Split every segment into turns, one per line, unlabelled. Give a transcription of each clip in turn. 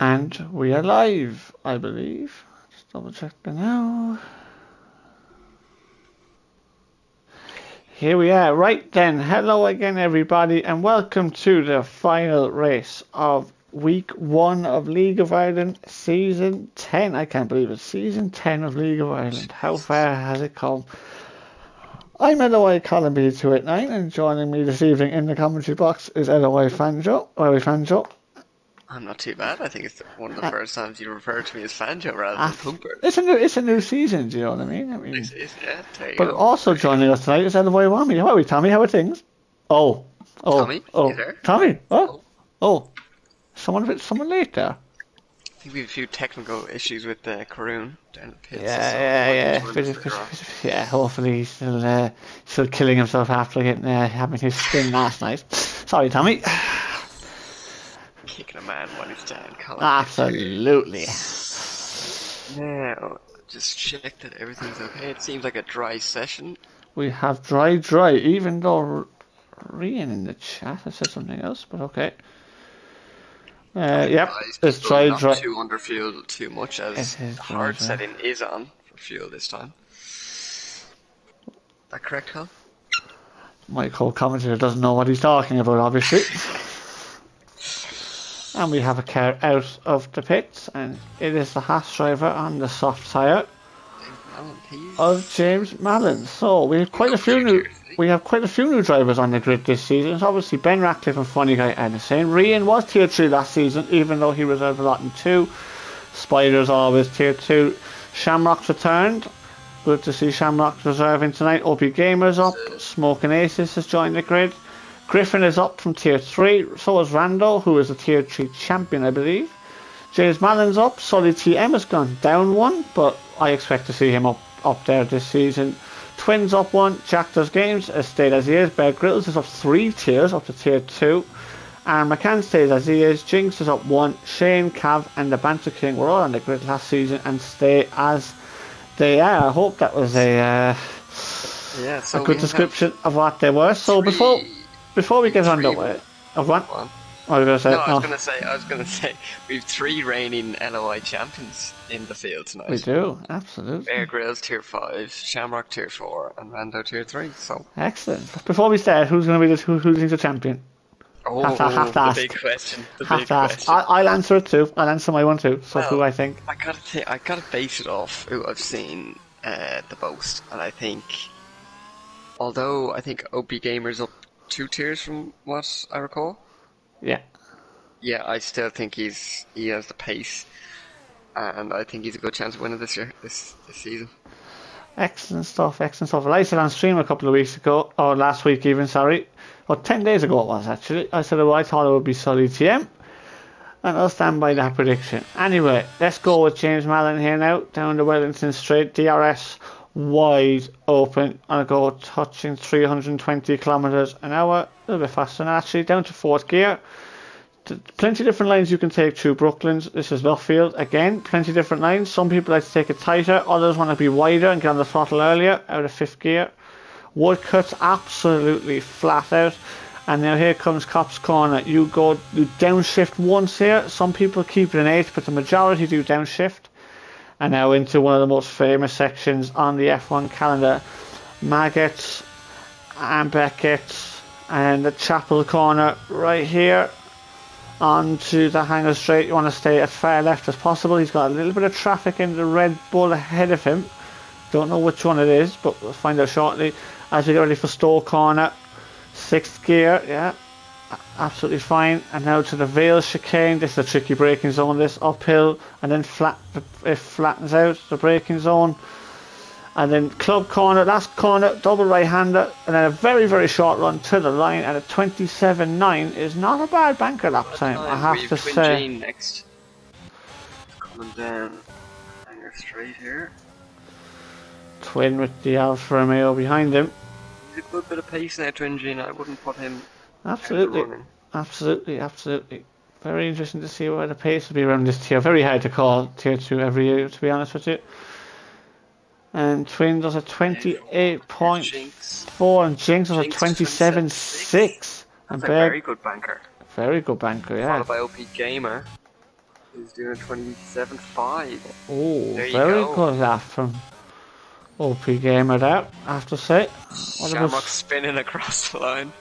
And we are live, I believe. Just double check that now. Here we are. Right then, hello again everybody and welcome to the final race of week 1 of League of Ireland season 10. I can't believe it. Season 10 of League of Ireland. How far has it come? I'm LOI Colin B289 and joining me this evening in the commentary box is LOI Fanjo. Fanjo.
I'm not too bad. I think it's one of the first times you refer to me as Fanjo rather than Thumper.
It's a new season, do you know what I mean?
Yeah, there you
But
go.
also joining us tonight is LOI Wami. How are we, Tommy? How are things? Oh,
Tommy, you there?
Tommy, what?
Oh.
Someone late there.
I think we have a few technical issues with Karoon down the pits.
Yeah. Hopefully he's still killing himself after having his spin last night. Sorry, Tommy.
Kicking a man when he's down, Colin.
Absolutely.
Now, just check that everything's okay. It seems like a dry session.
We have dry, even though Rian in the chat has said something else, but okay. Yep, it's dry.
Not too under fuel too much as hard setting is on for fuel this time. Is that correct, Hal?
My co-commentator doesn't know what he's talking about, obviously. And we have a car out of the pits, and it is the Haas driver on the soft tyre of James Mallon. So we have quite a few new drivers on the grid this season. It's obviously Ben Ratcliffe and Funny Guy are the same. Rian was tier 3 last season, even though he reserved a lot in 2. Spider's always tier 2. Shamrock's returned. Good to see Shamrock reserving tonight. OP Gamer's up. Smoking Aces has joined the grid. Griffin is up from tier 3. So is Rando, who is a tier 3 champion, I believe. James Mallon's up. Solid TM has gone down 1, but I expect to see him up there this season. Twins up 1. Jack Does Games has stayed as he is. Bear Grylls is up 3 tiers, up to tier 2. And McCann stays as he is. Jinx is up 1. Shane, Cav, and the Banter King were all on the grid last season and stay as they are. I hope that was a good description of what they were. So before we get on the way, of what? I was
gonna say we've 3 reigning LOI champions in the field tonight.
We do, absolutely.
Bear Grylls tier 5, Shamrock tier 4, and Rando tier 3. So
excellent. Before we start, who's going to be who's the champion?
Have to ask. The big question.
I'll answer it too. I'll answer my one too. So who I think?
I gotta base it off who I've seen the most, and I think, although I think OP Gamer's up 2 tiers from what I recall. Yeah, I still think he has the pace, and I think he's a good chance of winning this season. Excellent stuff.
Well, I said on stream a couple of weeks ago, or last week even, sorry, or 10 days ago it was actually, I said I thought it would be Solid TM, and I'll stand by that prediction. Anyway, let's go with James Mallon here now, down the Wellington Straight, DRS wide open, and I go touching 320 kilometers an hour, a little bit faster than actually, down to 4th gear. Plenty of different lines you can take through Brooklands. This is Loughill again, plenty of different lines. Some people like to take it tighter, others want to be wider and get on the throttle earlier out of 5th gear. Woodcut's absolutely flat out, and now here comes Cops Corner. You downshift once here. Some people keep it in 8th, but the majority do downshift. And now into one of the most famous sections on the F1 calendar, Maggots and Beckett, and the Chapel Corner right here. Onto the Hangar Straight. You want to stay as far left as possible. He's got a little bit of traffic in the Red Bull ahead of him. Don't know which one it is, but we'll find out shortly. As we get ready for Stowe Corner, 6th gear, yeah, absolutely fine. And now to the Vale Chicane. This is a tricky braking zone. This uphill, and then it flattens out the braking zone. And then Club Corner, last corner, double right-hander, and then a very, very short run to the line, and a 27.9 is not a bad banker lap time, I have to say.
Next. Coming down Hangar Straight here.
Twin with the Alfa Romeo behind him.
He's a good bit of pace now, Twin Gene. I wouldn't put him.
Absolutely. Very interesting to see where the pace will be around this tier. Very hard to call tier 2 every year, to be honest with you. And Twin does a 28.4 and Jinx does a 27.6.
That's a very good banker.
Very good banker, yeah.
Followed by OP Gamer, He's doing 27.5.
Oh, very good lap from OP Gamer there, I have to say.
Shamrock spinning across the line.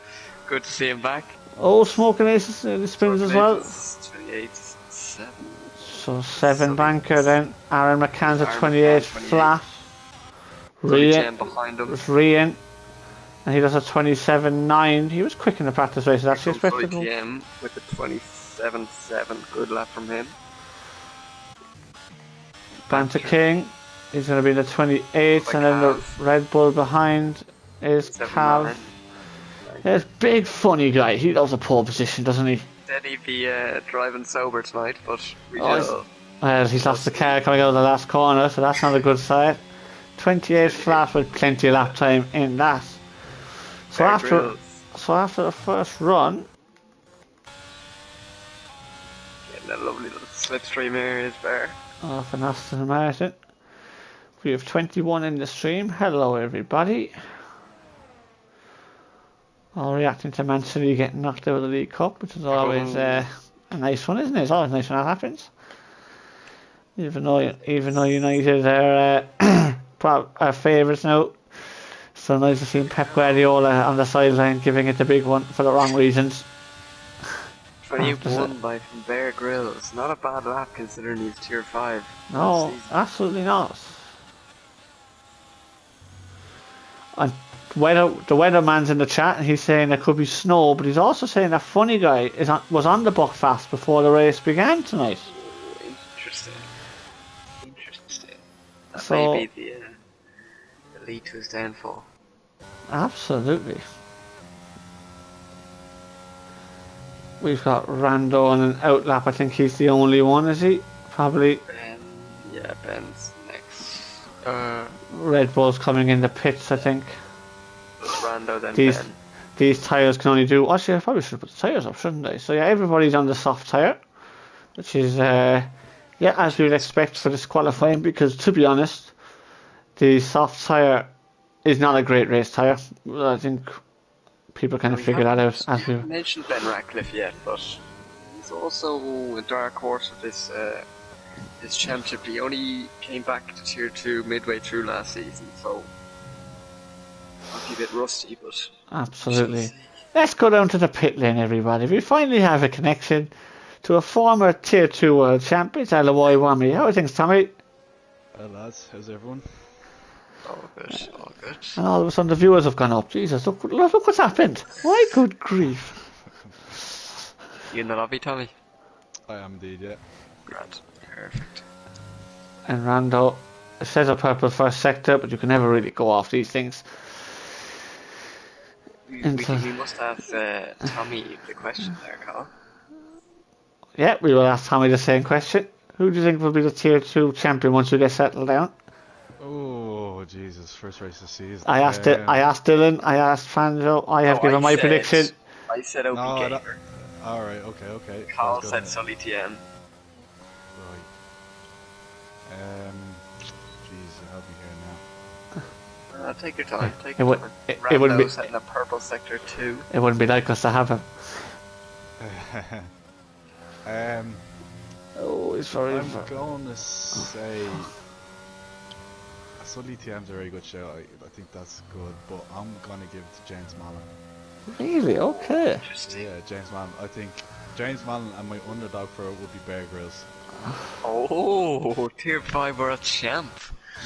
Good to see him back.
Oh, Smoking Aces the spins as well.
28.7.
So 7 banker then. Aaron McCann's at 28 flat.
Ryan behind him.
Ryan. And he does a 27.9. He was quick in the practice races actually. Expected
him with a 27.7. Good lap from him.
Banter King. He's going to be in the 28th, and then the Red Bull behind is Cav. There's big funny guy. He loves a pole position, doesn't he?
Said he'd be driving sober tonight, but
he's lost the car coming out of the last corner, so that's not a good sign. 28 flat with plenty of lap time in that. So after the first run,
getting a lovely little slipstream here is there.
Off an Aston Martin. We have 21 in the stream. Hello everybody. All reacting to Man City getting knocked out of the League Cup, which is always a nice one, isn't it? It's always nice when that happens. Even though United are our favourites now. So nice to see Pep Guardiola on the sideline giving it the big one for the wrong reasons.
21 by Bear Grylls. Not a bad lap considering he's tier 5.
No, absolutely not. And the weatherman's in the chat and he's saying there could be snow, but he's also saying that funny guy was on the Buckfast before the race began tonight.
Interesting. That may be the lead to his downfall.
Absolutely. We've got Rando on an outlap. I think he's the only one, is he? Probably.
Yeah, Ben's next.
Red Bull's coming in the pits, I think.
Rando then Ben.
These tyres can only do... Actually, I probably should put the tyres up, shouldn't I? So yeah, everybody's on the soft tyre. Which is, as we would expect for this qualifying. Because, to be honest, the soft tyre is not a great race tyre. I think people kind of figure that out.
I haven't mentioned Ben Ratcliffe yet, but he's also a dark horse of this championship. He only came back to tier 2 midway through last season, so might be a bit rusty, but
absolutely. Let's go down to the pit lane, everybody. We finally have a connection to a former tier 2 world champion, Eloy Wami. How are things, Tommy?
Hello lads, how's everyone?
All good.
And all of a sudden the viewers have gone up. Jesus, look what's happened. My good grief.
You in the lobby, Tommy?
I am indeed, yeah.
Grand. Perfect.
And Rando, it says a purple first sector, but you can never really go off these things.
We must ask Tommy the question there, Carl.
Yeah, we will ask Tommy the same question. Who do you think will be the tier 2 champion once we get settled down?
Oh Jesus! First race of the season.
I asked Dylan. I asked Fanjo. I have given my prediction.
I said OP Gamer.
All right. Okay.
Carl said Sully TM.
Right. Jeez, help me here now.
Take your time.
It wouldn't be
set in a purple sector 2.
It wouldn't be like us to have him. Oh, it's very.
I'm going to say. Sully TM's a very good show. I think that's good, but I'm going to give it to James Mallon.
Really? Okay.
Yeah, James Mallon. I think James Mallon and my underdog for it would be Bear Grylls.
Oh, tier 5 world champ.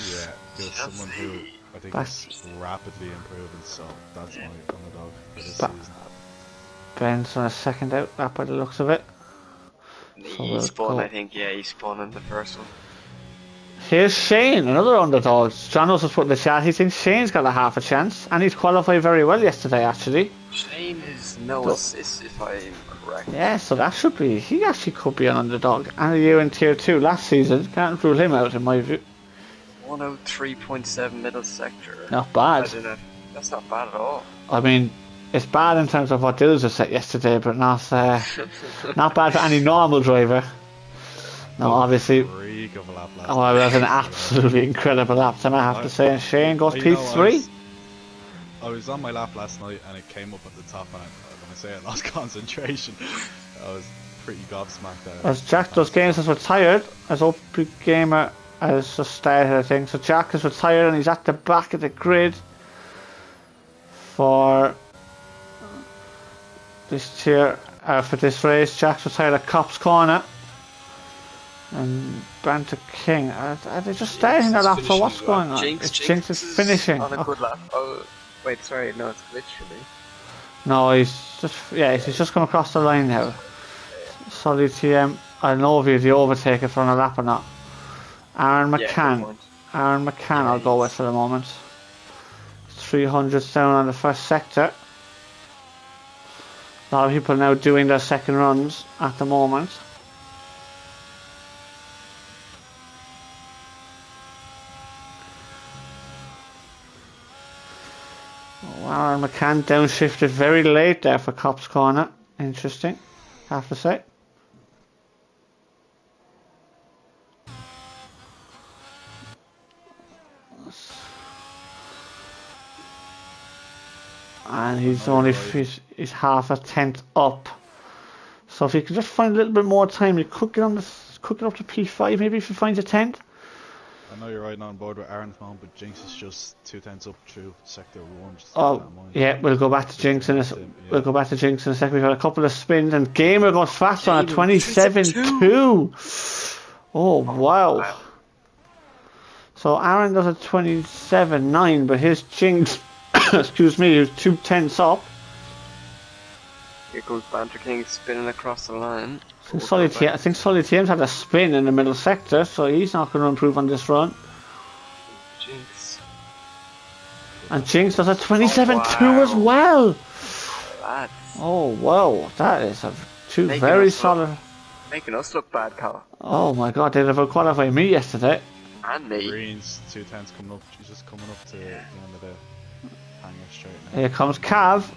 Yeah, just someone who I think is rapidly improving, so that's my underdog for this season.
Ben's on a second out lap by the looks of it.
He spun, I think, he spun in the first one.
Here's Shane, another underdog. John also put in the chat, he thinks Shane's got a half a chance, and he's qualified very well yesterday, actually.
Shane is no assist, if I'm correct.
Yeah, so that should be, he actually could be an underdog. And a year in tier 2 last season, can't rule him out in my view.
103.7 middle sector.
Not bad.
That's not bad at all.
I mean, it's bad in terms of what Dills have set yesterday, but not bad for any normal driver. No, obviously.
It
was an absolutely incredible lap time, I have to say. And Shane goes P3.
I was on my lap last night and it came up at the top, and when I say I lost concentration, I was pretty gobsmacked there.
As Jack does games has retired, as OP Gamer has just started, I think. So Jack is retired and he's at the back of the grid for this tier, for this race. Jack's retired at Cop's Corner. And Banter King, are they just starting that lap? So what's going on? Jinx is finishing.
On a good lap. Oh, wait, sorry, no, it's literally.
No, he's just come across the line now. Solid TM, I don't know if he's the overtaker from a lap or not. Aaron McCann. Aaron McCann I'll go with for the moment. 300s down on the first sector. A lot of people now doing their second runs at the moment. Aaron McCann downshifted very late there for Cop's Corner. Interesting, have to say. And he's only he's half a tenth up. So if he could just find a little bit more time, he could get on the up to P5 maybe if he finds a 10th.
I know you're riding on board with Aaron at the moment, but Jinx is just 2 tenths up through sector 1.
Oh, yeah, we'll go back to Jinx in a second. We'll go back to Jinx in a second. We've had a couple of spins and Gamer goes fast on a 27.2. Oh, wow. So Aaron does a 27.9, but his Jinx, excuse me, is 2 tenths up.
Here goes Banter King spinning across the line.
I think Solid TM's had a spin in the middle sector, so he's not going to improve on this run.
Jinx.
And Jinx does a 27.2 as well.
Lads.
Oh wow, that is two very solid.
Making us look bad, Cal.
Oh my god, they'd have qualified me yesterday.
And me.
Green's 2 tenths coming up. She's just coming up to the end of the hanger straight now.
Here comes Cav.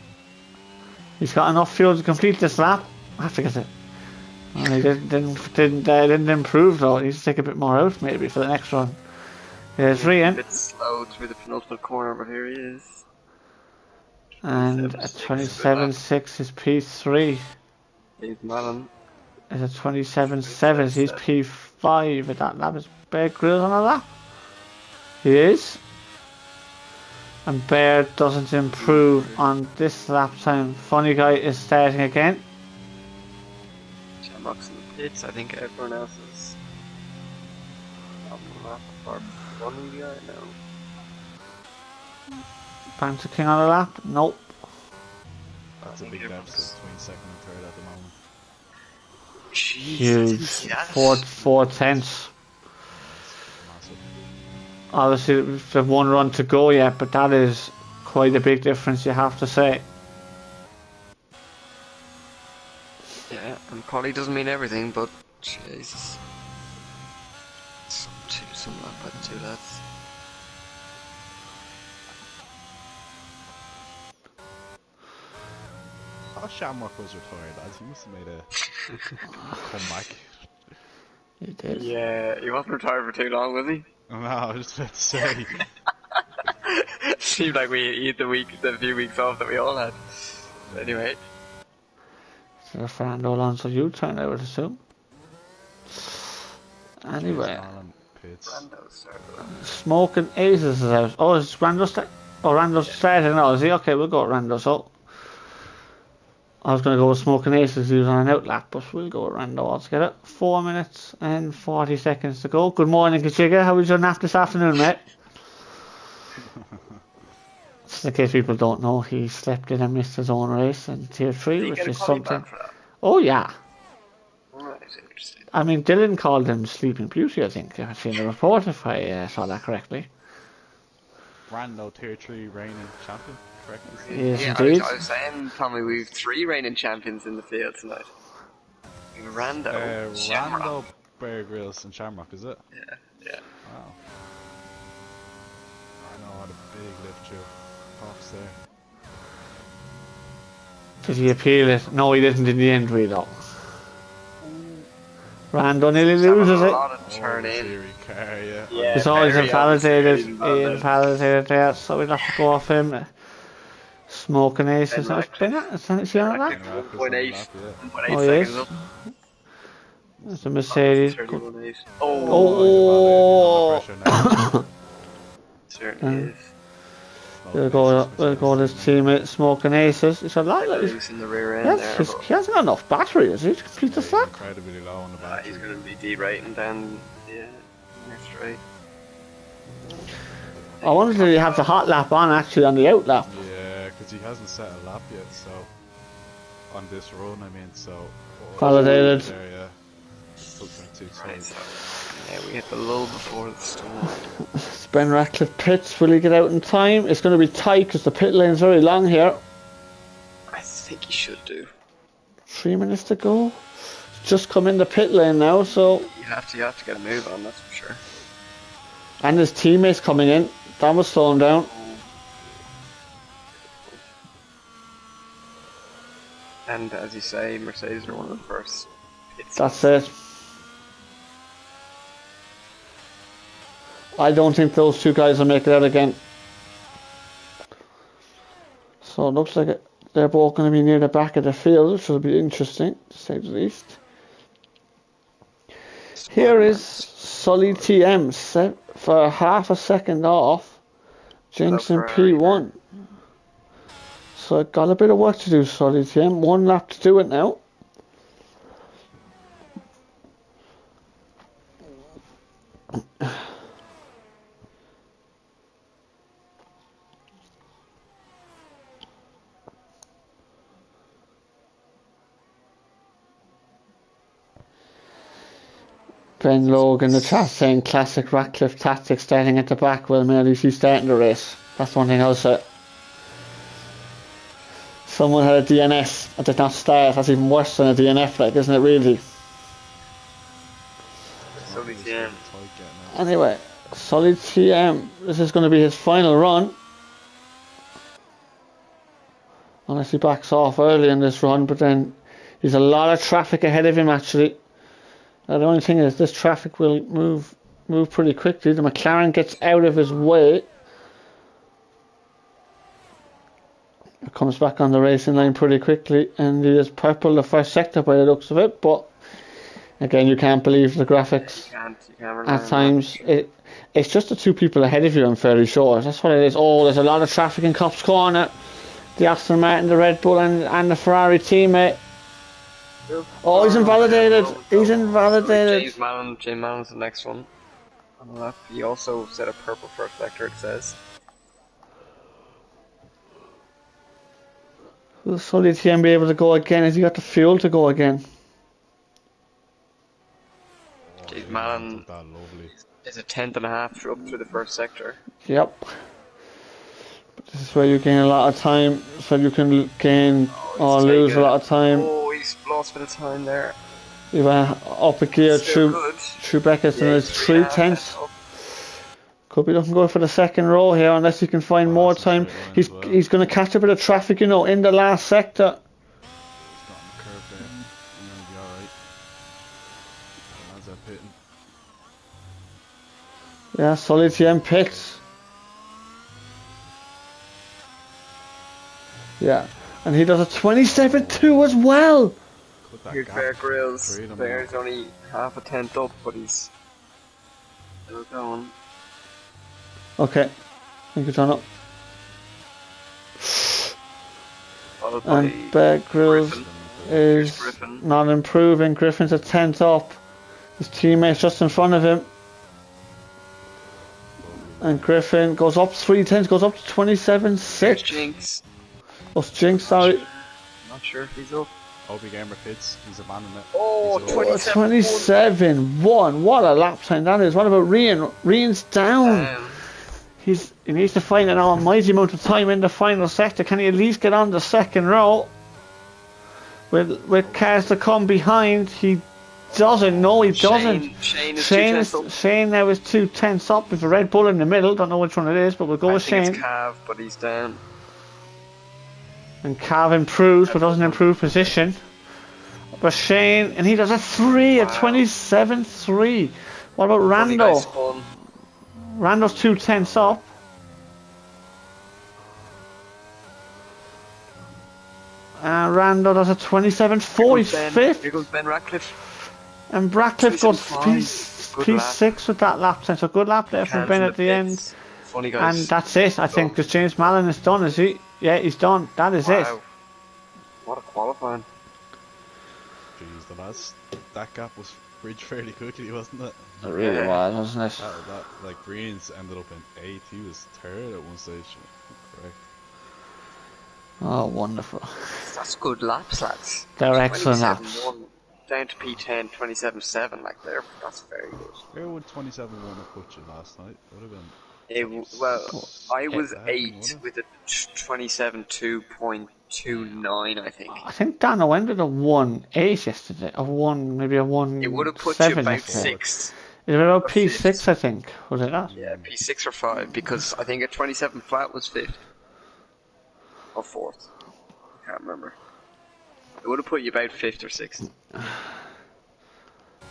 He's got enough fuel to complete this lap. I have to get it. Well, he didn't improve though. He needs to take a bit more out maybe for the next run. Here's Rian.
A bit slow through the penultimate corner, but here he is.
And a 27.6 is P3.
He's Malin.
It's a 27.7. He's P5 at that lap. Is Bear Grylls on a lap? He is. And Bear doesn't improve on this lap time. Funny Guy is starting again.
Shamrock's in the pits. I think everyone else is on the lap apart from Funny Guy now.
Banter King on a lap? Nope.
That's a big deficit between second and third at the moment.
Huge. 4 tenths. Obviously, there's one run to go yet, but that is quite a big difference, you have to say.
Yeah, and quality doesn't mean everything, but Jesus. Some lap by the two lads.
Oh, Shamrock was retired, lads. He must have made a comeback.
He did.
Yeah, he wasn't retired for too long, was he?
No, I was just about to say.
Seemed like we eat the few weeks off that we all had. Anyway.
So Fernando Alonso U-turn, I would assume. Anyway. Smoking Aces is out. Oh, is Rando Rando's starting now, is he? Okay, we'll go with Rando. So I was going to go with Smoking Aces, he was on an out lap, but we'll go with Rando altogether. 4 minutes and 40 seconds to go. Good morning, Kachiga. How was your nap this afternoon, mate? Just in case people don't know, he slept in and missed his own race in Tier 3, which is something. Oh, yeah.
Right, interesting.
I mean, Dylan called him Sleeping Beauty, I think. I've seen the report if I saw that correctly.
Rando, Tier 3 reigning champion.
Yes,
yeah,
indeed.
I was saying, Tommy, we've 3 reigning champions in the field tonight. Rando,
Rando, Bear Grylls, and Shamrock, is it?
Yeah.
Wow. I know, had a big lift through. Props there.
Did he appeal it? No, he didn't in the end, we though. Rando nearly loses it.
Turn in.
He's always invalidated there, so we'll have to go off him. Smoking Aces. Is he on that?
1.8.
Oh, yes.
Up.
It's a Mercedes.
Oh! Certainly is.
We'll go with his teammate Smoking Aces. It's a lot like
he's in the rear end there.
He hasn't got enough battery, has he, to complete the slack?
Incredibly low on the battery.
He's going to be derating down next straight.
I wonder if he have the hot lap on actually on the out lap.
Yeah, because he hasn't set a lap yet, so on this run, I mean, so
validated.
There, yeah.
Yeah, we hit the lull before the storm.
Ben Ratcliffe pits. Will he get out in time? It's going to be tight because the pit lane's very long here.
I think he should do.
3 minutes to go. It's just come in the pit lane now, so
you have to get a move on, that's for sure.
And his teammates coming in. That was slowing down.
And as you say, Mercedes are one of the first.
That's it. I don't think those two guys will make it out again. So it looks like they're both going to be near the back of the field, which will be interesting, to say the least. Here is Sully TM set for half a second off. Jinx in P1. So I've got a bit of work to do, Sully TM. 1 lap to do it now. Ben Logan in the chat saying classic Ratcliffe tactics, starting at the back. Well, maybe he's starting the race. That's one thing I'll say. Someone had a DNS and did not start. That's even worse than a DNF, like, isn't it really?
Solid TM.
Anyway, Solid TM. This is going to be his final run. Unless he backs off early in this run, but then there's a lot of traffic ahead of him actually. The only thing is this traffic will move pretty quickly. The McLaren gets out of his way. It comes back on the racing line pretty quickly, and he is purple the first sector by the looks of it, but again, you can't believe the graphics.
You can't
at times. It's just the two people ahead of you, I'm fairly sure. That's what it is. Oh, there's a lot of traffic in Copse Corner. The Aston Martin, the Red Bull and the Ferrari teammate. Oh, he's invalidated. He's invalidated.
James Mallon's the next one on the left. He also set a purple first sector, it says.
Will Sully TM be able to go again? Has he got the fuel to go again?
James Mallon is a 10.5 up through the first sector.
Yep. But this is where you gain a lot of time, so you can gain or lose a lot of time.
Oh, he's lost a bit of time there.
He went up a gear through Beckett and it's 3/10. Could be looking good for the second row here unless he can find more time. He's going to catch a bit of traffic, you know, in the last sector.
He's got on the curve there. He's going to be alright. As they're pitting.
Yeah, Solid TM pits. Yeah, and he does a 27.2 as well.
Here's Bear Grylls. Bear's only half a tenth up, but he's still going.
Okay, thank you, John. And Bear Grylls is not improving. Griffin's a 10th up. His teammate's just in front of him. And Griffin goes up 3/10, goes up to 27.6.
Jinx.
Oh, Jinx, sorry.
Not sure if he's up.
Obi Gamer pits, he's abandoned it.
Oh,
27.1. What a lap time that is. What about Rian? Rian's down. He needs to find an almighty amount of time in the final sector. Can he at least get on the second row? With cars to come behind, he doesn't. No, he doesn't. Shane now is 2/10 up with a Red Bull in the middle. Don't know which one it is, but we'll go with Shane.
It's Cav, but he's down.
And Cav improves, but doesn't improve position. But Shane, and he does a 3, a 27.3. What about Rando? Rando's 2/10 up. Rando does a 27.4. He's fifth.
Here goes Ben Ratcliffe.
And Ratcliffe got P6 with that lap time. So good lap there from Ben at the end.
Funny guys.
And that's it, I think, because James Mallon is done, is he? Yeah, he's done. That is it.
What a qualifying.
Jeez, that gap was bridged fairly quickly, wasn't it?
It really was, wasn't it?
Like Greens ended up in 8th, he was 3rd at one stage. Correct.
Oh, wonderful.
That's good laps, lads.
They're excellent laps.
Down to P10, 27.7, like that's very good.
Where would 27.1 have put you last night? Would have been.
I was 8 with a 27.2.29, I think.
I think Dano ended a 1.8 yesterday. Maybe a 1.7.
It would have put you about 6th.
It was about P6, I think. Was it that?
Yeah, P6 or 5, because I think a 27 flat was 5th. Or 4th. I can't remember. It would have put you about 5th or 6th.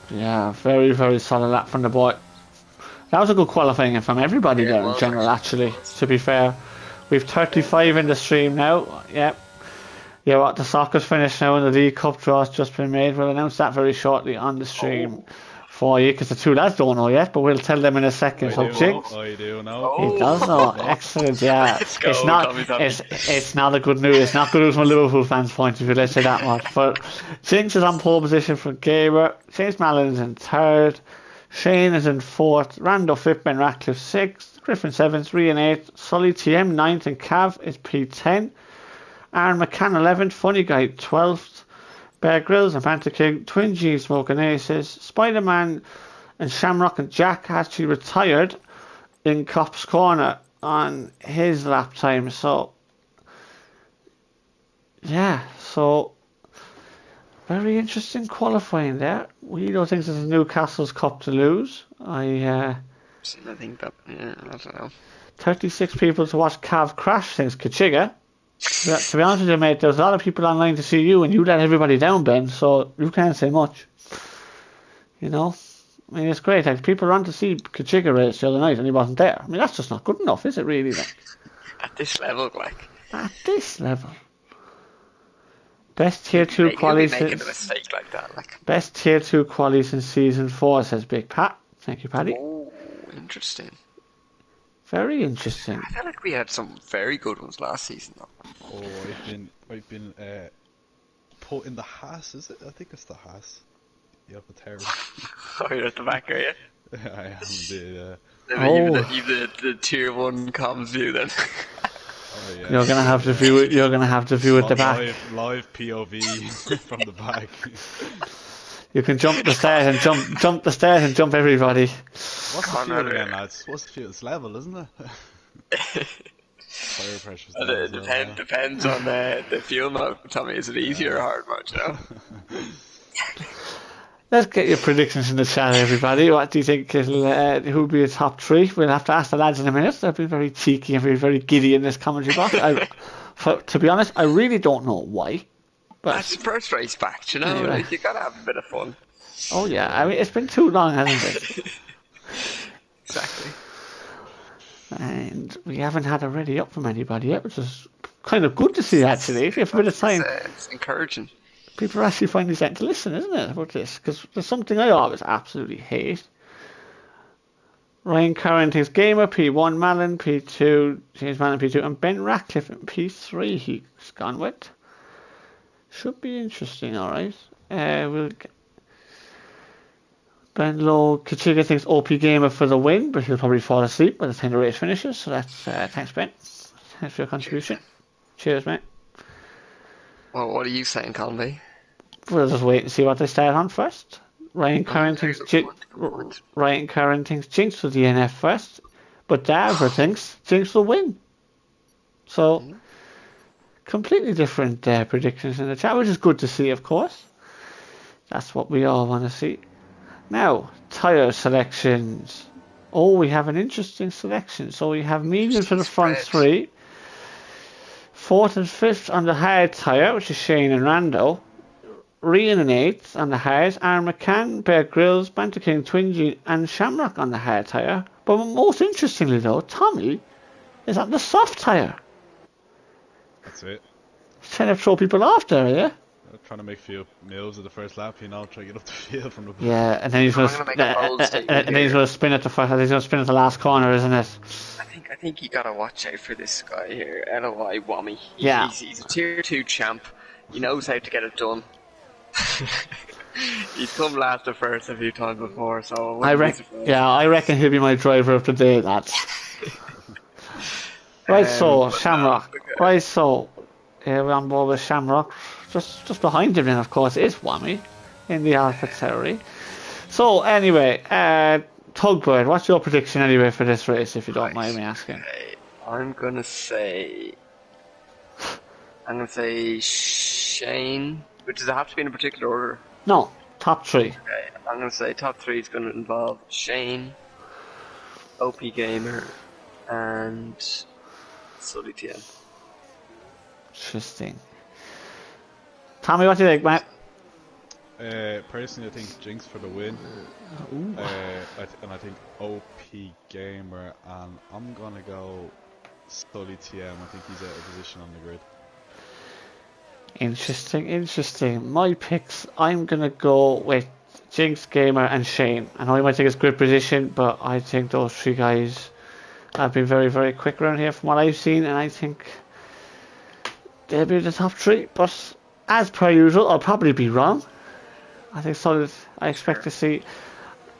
Yeah, very, very solid lap from the boy. That was a good qualifying from everybody there in general, actually, to be fair. We've 35 in the stream now. Yep. Yeah, what the soccer's finished now and the League Cup draw's just been made. We'll announce that very shortly on the stream for you, because the two lads don't know yet, but we'll tell them in a second.
I do know.
He does know. Excellent, yeah. It's not a good news. It's not good news from a Liverpool fans' point of view, let's say that much. But Jinx is on pole position for Gamer. James Mallon is in 3rd. Shane is in 4th. Rando 5th. Ben Ratcliffe 6th. Griffin 7th. Rian 8th. Sully TM 9th. And Cav is P10. Aaron McCann 11th. Funny Guy 12th. Bear Grylls and Panther King, Twin G smoking aces. Spider-Man and Shamrock and Jack actually retired in Cop's Corner on his lap time. So, yeah, very interesting qualifying there. Guido thinks it's Newcastle's Cup to lose. I
think that, I don't know.
36 people to watch Cav crash since Kachiga. To be honest with you, mate, there's a lot of people online to see you, and you let everybody down, Ben, so you can't say much. You know? I mean, it's great. Like, people ran to see Kachiga race the other night, and he wasn't there. I mean, that's just not good enough, is it, really? Like?
At this level, like.
At this level. Best tier 2 qualies.
Making a mistake like that, like.
Best tier 2 qualies in season 4, says Big Pat. Thank you, Paddy.
Oh, interesting.
Very interesting.
I feel like we had some very good ones last season, though.
Oh, I've been put in the Haas, is it? I think it's the Haas. You have the terrible.
Oh, you're at the back, are you?
I am indeed,
You've the tier 1 comms view then.
Oh, yeah.
You're gonna have to view it. You're gonna have to view at the back.
Live POV from the back.
You can jump the stairs and jump the stairs and jump everybody.
What's the fuel again, lads? What's the fuel? It's level, isn't it? Fire pressure's down.
Depends on the fuel mode. Tommy, is it easier or hard mode, you know?
Let's get your predictions in the chat, everybody. What do you think who'll be a top 3? We'll have to ask the lads in a minute. They'll be very cheeky and very giddy in this commentary box. To be honest, I really don't know why. But
that's the first race back, you know?
Anyway.
Like, you gotta have a bit of fun.
Oh yeah, I mean, it's been too long, hasn't it?
Exactly.
And we haven't had a ready up from anybody yet, which is kind of good to see, actually. If you have a bit of time.
It's encouraging.
People are actually finally starting to listen, isn't it, about this? Because there's something I always absolutely hate. Ryan Curran thinks Gamer P1, Mallon P2, James Mallon P2, and Ben Ratcliffe in P3 he's gone with. Should be interesting, alright. We'll get Ben Lowe, Kachiga thinks OP Gamer for the win, but he'll probably fall asleep by the time the race finishes. So that's thanks, Ben. Thanks for your contribution. Cheers, mate.
Well, what are you saying, Conley?
We'll just wait and see what they start on first. Ryan Curran thinks Jinx with the NF first, but Darver thinks Jinx will win. So completely different predictions in the chat, which is good to see, of course. That's what we all want to see. Now, tyre selections. Oh, we have an interesting selection. So we have medium for the front 3. 4th and 5th on the hard tyre, which is Shane and Rando. Rian in 8th on the hard. Aaron McCann, Bear Grylls, Banter King, Twingy and Shamrock on the hard tyre. But most interestingly though, Tommy is on the soft tyre.
That's it.
Trying to throw people off there, yeah?
Trying to make a few moves at the first lap, you know, try to get up the field from the...
Yeah, and then he's going to spin at the first, he's going to spin at the last corner, isn't it?
I think you gotta watch out for this guy here, LOI Wami.
Yeah.
He's a tier 2 champ. He knows how to get it done. He's come last to first a few times before, so I
reckon he'll be my driver of the day, lads. Right, so Shamrock. Right, so we're on board with Shamrock. Just behind him, then of course is Wami in the AlphaTauri. So anyway, Tugbird, what's your prediction anyway for this race, if you don't mind me asking?
I'm gonna say Shane. But does it have to be in a particular order?
No, top 3.
Okay, I'm gonna say top 3 is gonna involve Shane, OP Gamer, and Sully TM.
Interesting. Tommy, what do you think, mate?
Personally, I think Jinx for the win. And I think OP Gamer, and I'm gonna go Sully TM. I think he's out of position on the grid.
Interesting. My picks, I'm gonna go with Jinx, Gamer, and Shane. I know you might think it's grid position, but I think those 3 guys have been very, very quick around here from what I've seen, and I think they'll be the top 3. But as per usual, I'll probably be wrong. I think solid. I expect to see.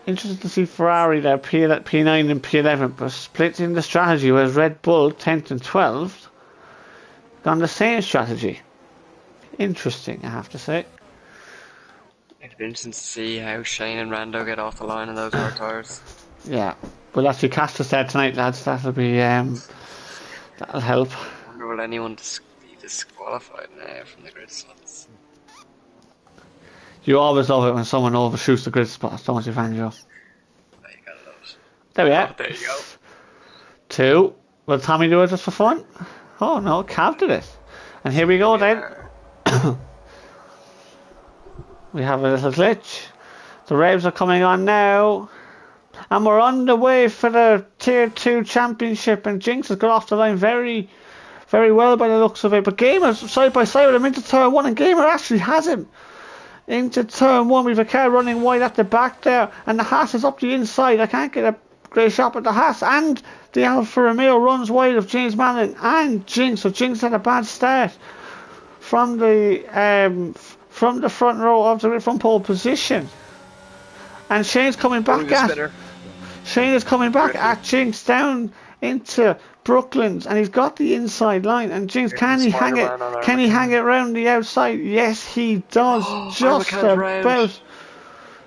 Interested to see Ferrari there, P9 and P11, but split in the strategy, whereas Red Bull 10th and 12th gone the same strategy. Interesting, I have to say.
It'd be interesting to see how Shane and Rando get off the line in those hard tyres.
Yeah, well, that's your Castor said tonight, lads. That'll be that'll help.
I wonder will anyone be disqualified now from the grid slots?
You always love it when someone overshoots the grid spots, don't you, Vanjo? There we are.
Oh, there you go.
2. Will Tommy do it just for fun? Oh no, Cav did it. And here we go then. We have a little glitch. The raves are coming on now. And we're on the way for the Tier 2 Championship. And Jinx has got off the line very, very well by the looks of it. But Gamer's side by side with him into turn 1. And Gamer actually has him into turn 1. We've a car running wide at the back there. And the Haas is up the inside. I can't get a great shot at the Haas. And the Alfa Romeo runs wide of James Malin and Jinx. So Jinx had a bad start from the front row of the front pole position. And Shane's coming back Shane is coming back at Jinx down into Brooklands, and he's got the inside line. And Jinx, can he hang it? Can he hang it around the outside? Yes, he does. Just about.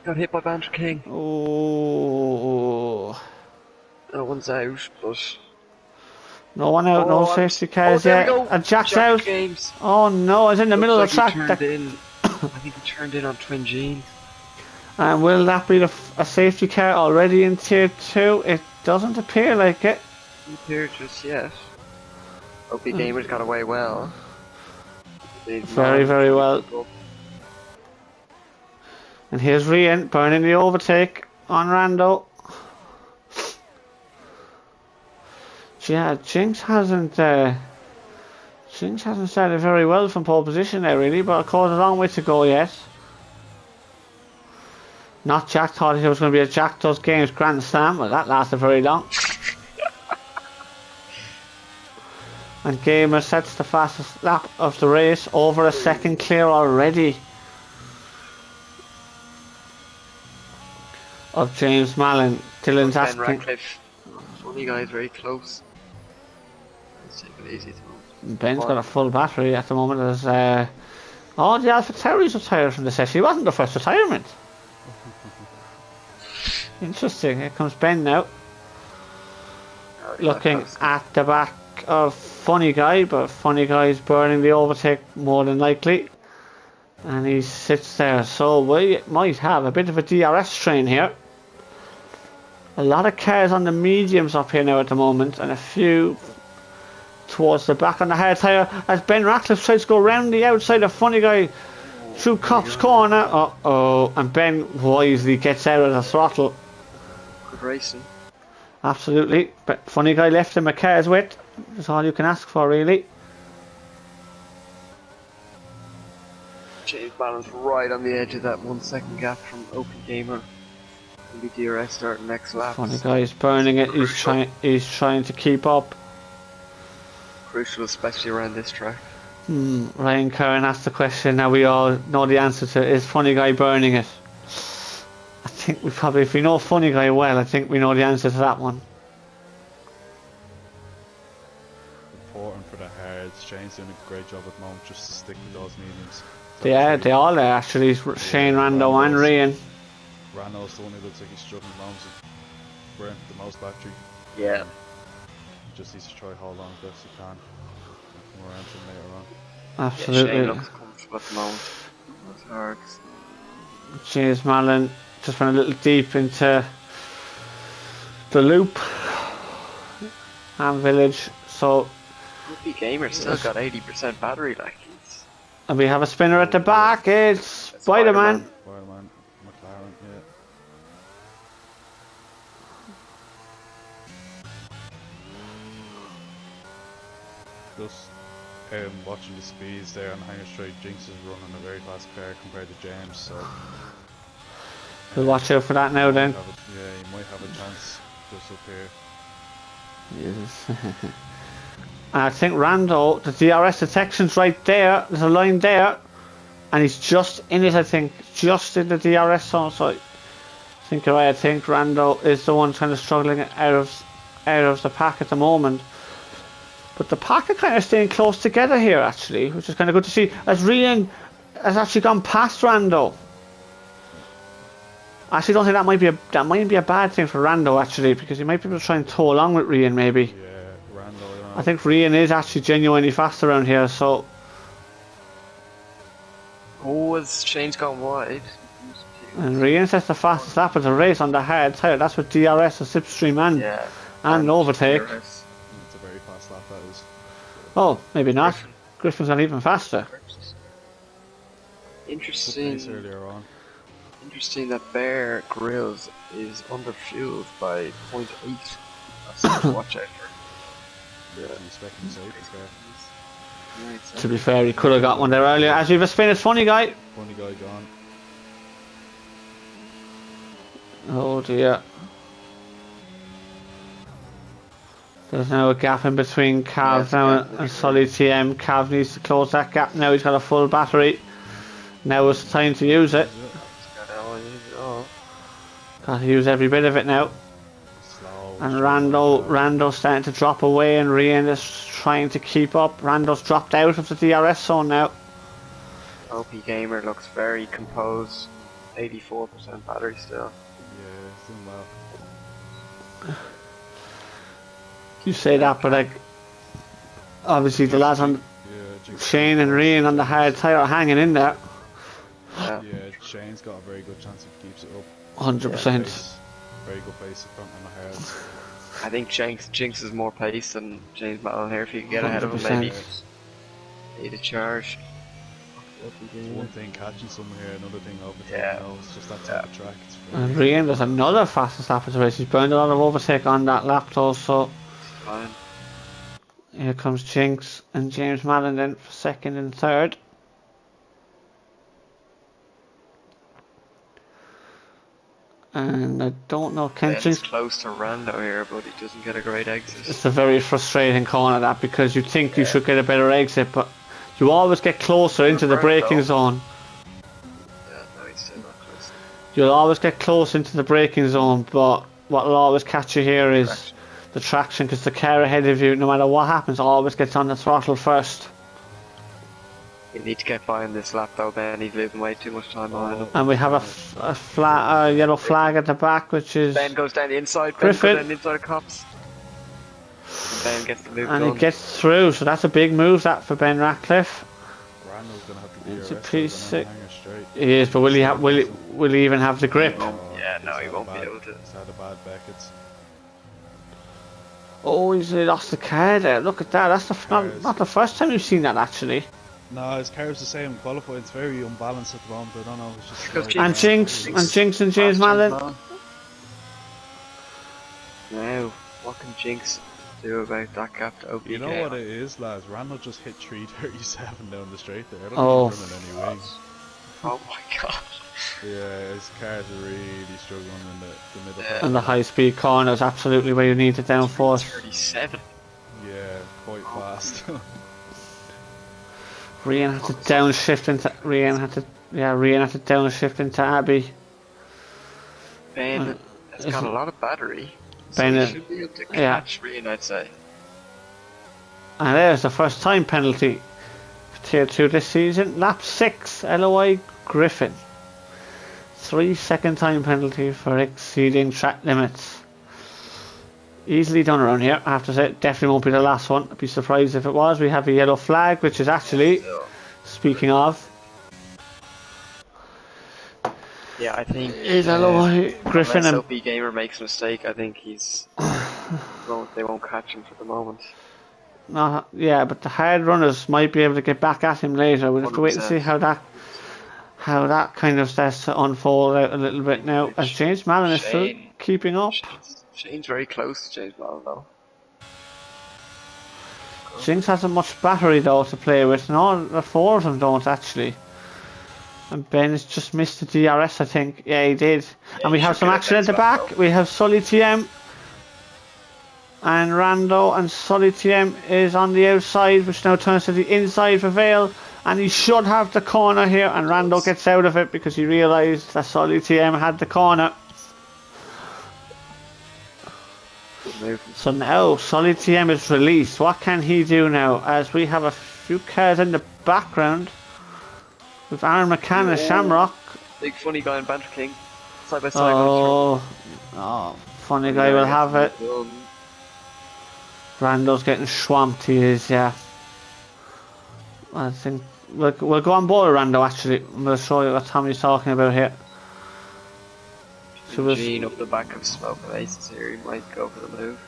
Got hit by Banter King.
Oh.
No one's out, but
no one out. No safety cars yet. And Jack's out.
Games.
Oh no! It's in the middle of the track.
I think he turned in on Twin Gene.
And will that be a safety car already in Tier 2? It doesn't appear like it.
It appears just yet. OP Gamer's got away well.
Very, very well. And here's Rian burning the overtake on Rando. Yeah, Jinx hasn't started very well from pole position there really, but of course a long way to go yet. Not Jack thought it was going to be a Jack Does Games Grand Slam, but that lasted very long. And Gamer sets the fastest lap of the race, over a second clear already of James Malin. Dylan's asking.
Ben Radcliffe. Funny guys, very close. Let's take it easy.
Ben's got a full battery at the moment. There's the AlphaTauri's retired from the session. He wasn't the first retirement. Interesting. Here comes Ben now. Looking at the back of Funny Guy, but Funny Guy's burning the overtake more than likely. And he sits there. So we might have a bit of a DRS train here. A lot of cars on the mediums up here now at the moment, and a few towards the back on the hard tyre as Ben Ratcliffe tries to go round the outside of Funny Guy through Cop's corner. Uh-oh, and Ben wisely gets out of the throttle.
Good racing.
Absolutely, but Funny Guy left him a car's width. That's all you can ask for really.
James Mallon's right on the edge of that 1 second gap from OP Gamer. Maybe DRS starting next lap.
Funny guy's burning it. He's trying to keep up.
Crucial, especially around this track.
Ryan Curran asked the question. Now we all know the answer to it. Is Funny Guy burning it? I think we probably, if we know Funny Guy well, I think we know the answer to that one.
Important for the hards. Shane's doing a great job at the moment, just to stick with those mediums.
They all are actually. Shane, Rando and Ryan.
Rando's the one who looks like he's struggling the most, burnt the most battery.
Yeah.
He just needs to try hold on as best he can. Come around to him later on.
Absolutely.
Yeah, Shane looks comfortable at the moment. That's hard.
James Mallon just went a little deep into the loop and village. So
OP Gamer still got 80% battery, like.
And we have a spinner at the back. It's Spider-Man.
Spider-Man, McLaren, yeah. Just watching the speeds there on Hanger Straight, Jinx is running a very fast car compared to James, so
we'll watch out for that now then.
Yeah, he might have a chance just up here.
Yes. I think Rando, the DRS detection's right there. There's a line there, and he's just in it. I think just in the DRS zone. So I think you're right. I think Rando is the one kind of struggling out of the pack at the moment. But the pack are kind of staying close together here, actually, which is kind of good to see. As Rian has actually gone past Rando. I actually don't think that might be a bad thing for Rando, actually, because he might be able to try and tow along with Rian, maybe.
Yeah, Rando.
I think Rian is actually genuinely fast around here, so.
Oh, has Shane's gone wide?
And Rian sets the fastest lap of the race on the hard tyre. That's with DRS, a slipstream, and overtake.
It's a very fast lap, that is.
Oh, maybe not. Griffin's gone even faster.
Interesting.
Earlier on.
Interesting that Bear Grylls is underfueled by 0.8. That's something to watch out for.
Yeah, I'm expecting safety car.
To be fair, he could have got one there earlier. As we've a spin, it's Funny Guy.
Funny Guy gone.
Oh dear. There's now a gap in between Cav now and Solid TM. Cav needs to close that gap now. He's got a full battery. Now it's time to use it. Got to use every bit of it now. And Rando's starting to drop away, and Rian is trying to keep up. Rando's dropped out of the DRS zone now.
OP Gamer looks very composed. 84% battery still.
Yeah, it's doing well.
You say that, but like, obviously the lads on Shane and Rian on the hard tyre are hanging in there.
Yeah, Shane's got a very good chance if he keeps it up.
100%.
Very good pace in front on the hards.
I think Jinx is more pace than James Mallon here. If you can get ahead of him, maybe need a charge.
It's one thing catching someone here, another thing overtaking. No, it's just that type of track.
And Rian, there's another fastest lap of the race. He's burned a lot of overtake on that lap though, so
fine.
Here comes Jinx and James Mallon then for second and third. And I don't know,
Jinx close to Rando here, but he doesn't get a great exit.
It's a very frustrating corner, that, because you think you should get a better exit, but you always get closer into the braking zone.
Yeah, no, he's still not close.
You'll always get close into the braking zone, but what will always catch you here is the traction, because the car ahead of you, no matter what happens, always gets on the throttle first.
You need to get by in this lap though, Ben. He's losing way too much time behind him.
And we have a yellow flag at the back, which is
Ben goes down the inside.
Griffin.
Ben goes down the inside of Cops. And Ben gets the move
and
done.
he gets through, so that's a big move that for Ben Ratcliffe.
Rando's gonna have to be
it's a P6. He is, but will he even have the grip?
Yeah, no, he won't be able to.
He's had a bad Beckett's.
Oh, he's lost the car there. Look at that. That's not the first time you've seen that, actually.
No, his car's the same in qualifying. It's very unbalanced at the moment. I don't know. It's just
and Jinx and James Mallon.
Now, what can Jinx do about that gap to OP?
You know what it is, lads? Randall just hit 337 down the straight there. I don't
think
he's running any wings.
Oh my god.
Yeah, his car's really struggling in the middle.
Yeah.
And the high-speed corner is absolutely where you need the downforce.
37.
Yeah, quite fast.
Rian had to downshift into downshift into Abbey.
Ben has got a lot of battery. So
Ben,
he should be able to catch Rian, I'd say.
And there's the first time penalty for Tier 2 this season. Lap 6, LOI Griffin. 3-second time penalty for exceeding track limits. Easily done around here, I have to say. Definitely won't be the last one. I'd be surprised if it was. We have a yellow flag, which is actually, speaking of,
yeah, I think
is LOI Griffin.
Unless OP Gamer makes a mistake, I think he's they won't catch him for the moment.
Yeah, but the hard runners might be able to get back at him later. We'll have to wait and see how that kind of starts to unfold out a little bit now. As James Mallon is still keeping up.
Shane's very close to James Mallon though.
Jinx hasn't much battery though to play with, and all the four of them don't actually. And Ben has just missed the DRS, I think. Yeah, he did. Yeah, and we have some action at the back. Though. We have Sully TM and Rando, and Sully TM is on the outside, which now turns to the inside for Vale. And he should have the corner here, and Rando gets out of it because he realised that Sully TM had the corner. So now Sully TM is released. What can he do now? As we have a few cars in the background with Aaron McCann and Shamrock.
Big funny guy and Banter King. Side by side.
Oh, funny guy will have it. Rando's getting swamped, he is, yeah. I think we'll go on board Rando actually. I'm going to show you what Tommy's talking about here.
So Gene up the back of Smoke and Aces here, he might go for the move.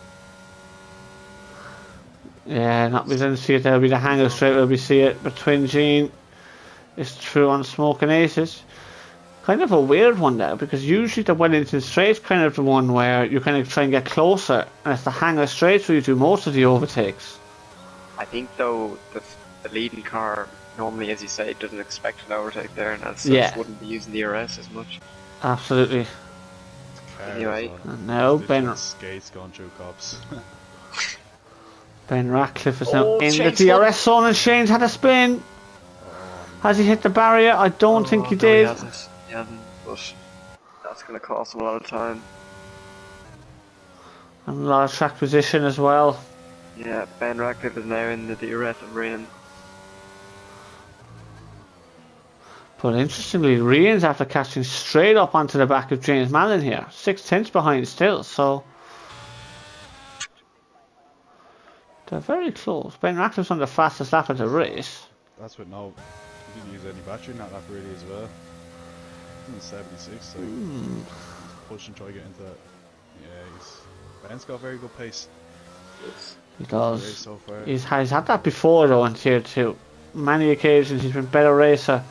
Yeah, we didn't see it there, will be the hanger straight where we see it, but Twin Gene is through on Smoke and Aces. Kind of a weird one there, because usually the Wellington Straight's kind of the one where you kind of try and get closer, and it's the hanger straight where you do most of the overtakes.
I think though, the leading car normally, as you say, doesn't expect an overtake there, and as such wouldn't be using the RS as much.
Absolutely.
Anyway,
and now Ben
skates going through cops.
Ben Ratcliffe is now in the DRS zone, and Shane's had a spin. Has he hit the barrier? I don't think he did.
He hasn't, but that's going to cost him a lot of time.
And a lot of track position as well.
Yeah, Ben Ratcliffe is now in the DRS of Rian.
But interestingly, Rian's after catching straight up onto the back of James Mallon here. 6/10 behind still, so they're very close. Ben Ratcliffe's on the fastest lap of the race.
That's what he didn't use any battery in that lap really as well. He's 76, so he's pushing, try to get into that. Yeah, Ben's got very good pace.
He does.
So far.
He's had that before though in Tier 2. Many occasions he's been a better racer.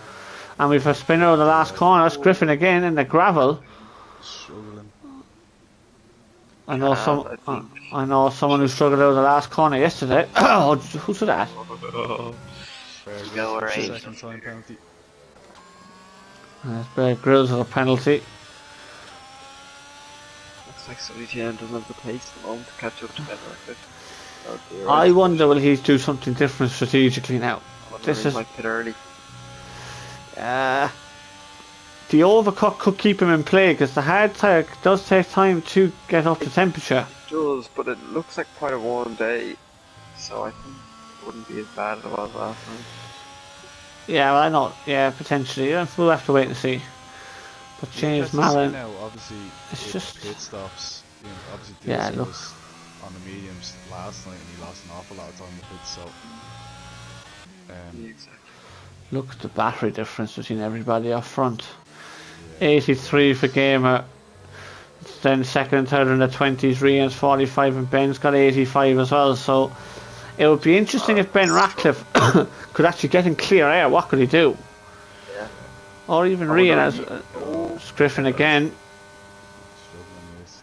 And we've a spinner on the last corner. That's Griffin again in the gravel.
Struggling.
I know someone who struggled out of the last corner yesterday. Oh, who said that?
Second time penalty.
There's Bear Grylls with a penalty.
Looks like Sully TM doesn't have the pace at the moment to catch up to Ben Ratcliffe.
I wonder will he do something different strategically now.
This is like pit early.
The overcut could keep him in play because the hard tire does take time to get up to temperature.
It does, but it looks like quite a warm day, so I think it wouldn't be as bad as it was last time.
Yeah, well, I know. Yeah, potentially. Yeah, we'll have to wait and see. But James Mallon,
now, obviously,
it's just
pit stops. You know, obviously,
look
was on the mediums last night, and he lost an awful lot of time in the pits. So,
exactly.
Look at the battery difference between everybody up front. 83 for Gamer. Then second and third in the 20s. Rian's 45 and Ben's got 85 as well. So it would be interesting if Ben Ratcliffe could actually get in clear air. What could he do?
Yeah.
Or even Rian as Griffin again.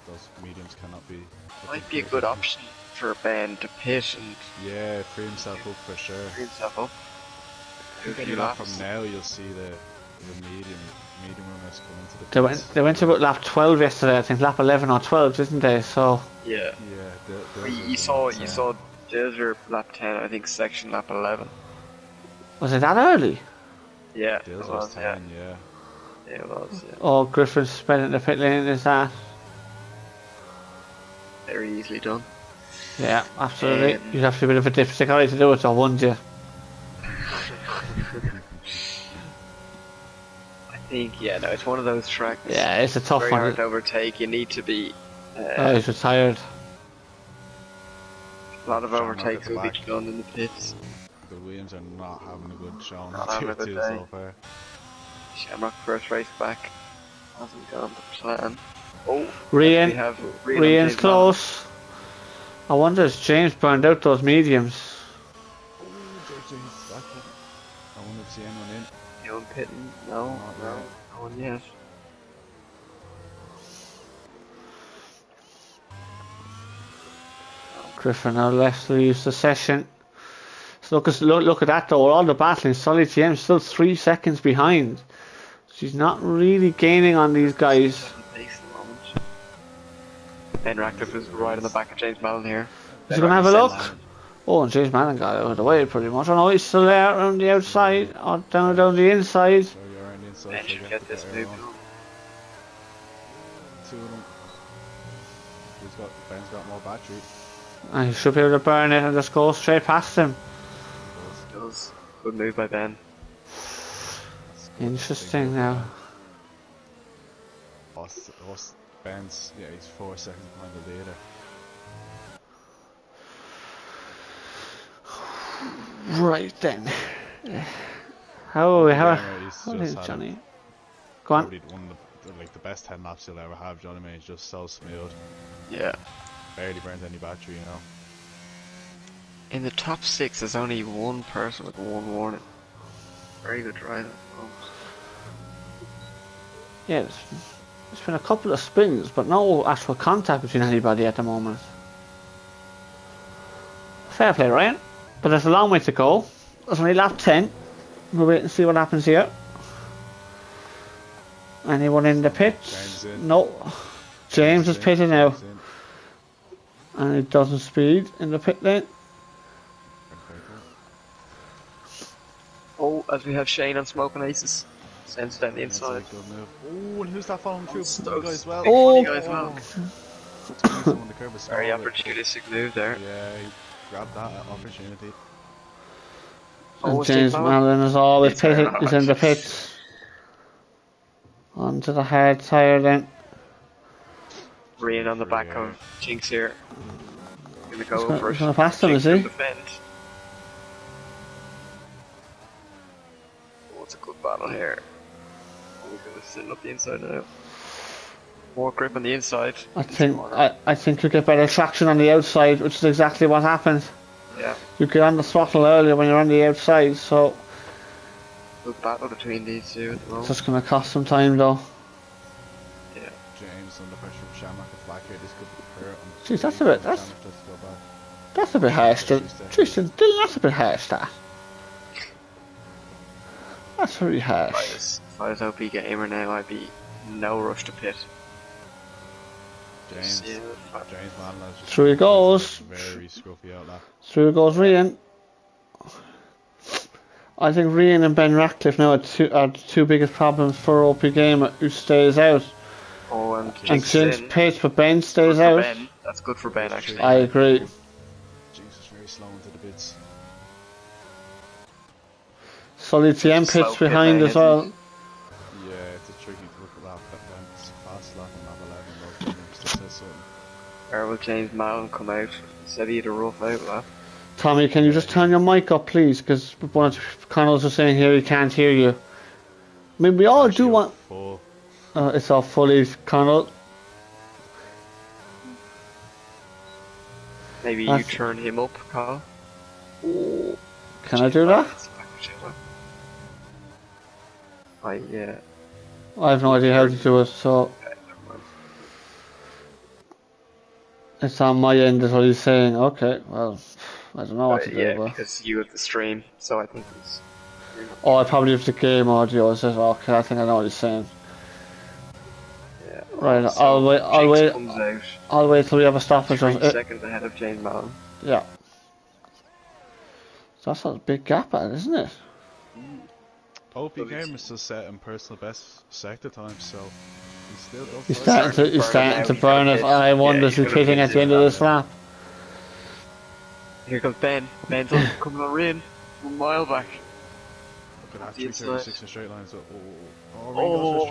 Those mediums cannot be.
Might be a good option for Ben to pit and
free himself up for sure.
Free himself up.
From now, you'll see the of a medium runners come into the pits.
They went to about lap 12 yesterday, I think lap 11 or 12, didn't they? So
yeah. You saw Dilger lap 10, I think section lap 11.
Was it that early?
Yeah,
Dilger was 10, yeah.
Yeah, it was, yeah.
Oh, Griffin's spinning the pit lane, is that?
Very easily done.
Yeah, absolutely. You'd have to be a bit of a dipstick already to do it, or wouldn't you?
I think, yeah, no, it's one of those tracks.
Yeah, it's a tough
very
one.
Very hard to overtake. You need to be.
Oh, he's retired.
A lot of overtakes will be done in the pits.
The Williams are not having a good showing.
Not having a good day. So far. Shamrock first race back. Hasn't gone to plan. Oh,
Rian's close. I wonder if James burned out those mediums.
Oh, James back in. I wonder if see anyone in.
Anyone pitting? No, no one yet.
Griffin now left to use the session. So look at that though, all the battling. Solid TM still 3 seconds behind. She's not really gaining on these guys.
Ben Ratcliffe is right on the back of James Mallon here.
Is he going to have a look? Oh, and James Mallon got out of the way pretty much. Oh no, he's still there on the outside, or down the inside.
Ben should get this move.
Two of them. Ben's got more battery.
And he should be able to burn it and just go straight past him.
Does. Good move by Ben.
Interesting now.
Ben's, yeah, he's 4 seconds behind the leader.
Right then. How is Johnny? Go on.
One of the best 10 laps he'll ever have. Johnny May is just so smooth.
Yeah.
Barely burns any battery, you know.
In the top 6, there's only one person with one warning. Very good drive.
Yeah, there's been a couple of spins, but no actual contact between anybody at the moment. Fair play, Ryan. But there's a long way to go. There's only lap 10. We'll wait and see what happens here. Anyone in the pits? No. James is pitting now. And it doesn't speed in the pit lane.
Oh, as we have Shane on Smoking Aces. Sends down the inside.
Oh, and who's that following through? Funny guy as well.
Oh,
Funny guy as well. Very opportunistic move there.
Yeah, he grabbed that opportunity.
And James Mallon is always pitting, is in the pits. Onto the hard tyre then.
Rian on the back of Jinx here. Gonna go over.
He's gonna pass him, is he?
Oh, it's a good battle here. We're gonna sit up the inside now. More grip on the inside.
I think you get better traction on the outside, which is exactly what happened.
Yeah.
You get on the throttle earlier when you're on the outside, so
good battle between these two at the moment.
It's just gonna cost some time though.
Yeah.
James under pressure from Shamrock is back here. This could be hurt.
Jeez, that's a bit harsh. Tristan, that's a bit harsh. That's very harsh.
If I was OP Gamer now, I'd be no rush to pit.
James Mallon is
through he goes.
Very scruffy out there.
Through goes Rian. I think Rian and Ben Ratcliffe now are the two biggest problems for OP Gamer, who stays out.
Oh, and
Jinx pits, but Ben stays out.
Ben. That's good for Ben, actually.
I agree.
Jinx is very slow into the bits.
Solid TM pits behind as well.
Yeah, it's a tricky look at that. Ben's fast lap and lap 11. Still says something.
Where will James Mallon come out? He said he had a rough out lap.
Tommy, can you just turn your mic up, please? Because one of Connell's is saying here he can't hear you. I mean, we all do want. It's all fully, Connell.
Maybe you turn him up, Carl.
Can I do that?
Yeah.
I have no idea how to do it, so. It's on my end, is what he's saying. Okay, well, I don't know what to do.
Yeah, because you have the stream, so I think it's.
Oh, I probably have the game audio. Is it? Okay, I think I know what he's saying.
Yeah.
Right,
So
I'll wait.
Jinx comes out
I'll wait till we have a stoppage.
3 seconds ahead of James Mallon.
Yeah. So that's a big gap, isn't it?
OP Gamer is still set in personal best sector time, so he's still got.
He's starting to burn it. I wonder if he's pitting at the end of this lap.
Here comes Ben. Ben's coming on in. 1 mile back.
Look at that, 336 in straight lines.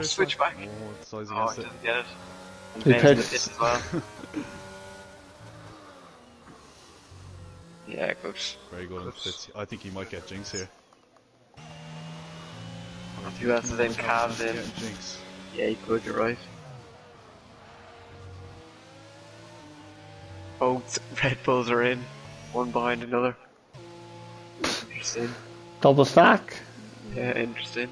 Switch back.
Oh, it's size against it.
Doesn't get it. And
He
Ben's in the
pits.
pits as well. Yeah, good.
Very good in fits. I think he might get Jinx here.
Who else is in? Calv's in.
Jinx.
Yeah, he could, you're right. Both Red Bulls are in. One behind another. Interesting.
Double stack.
Yeah, interesting.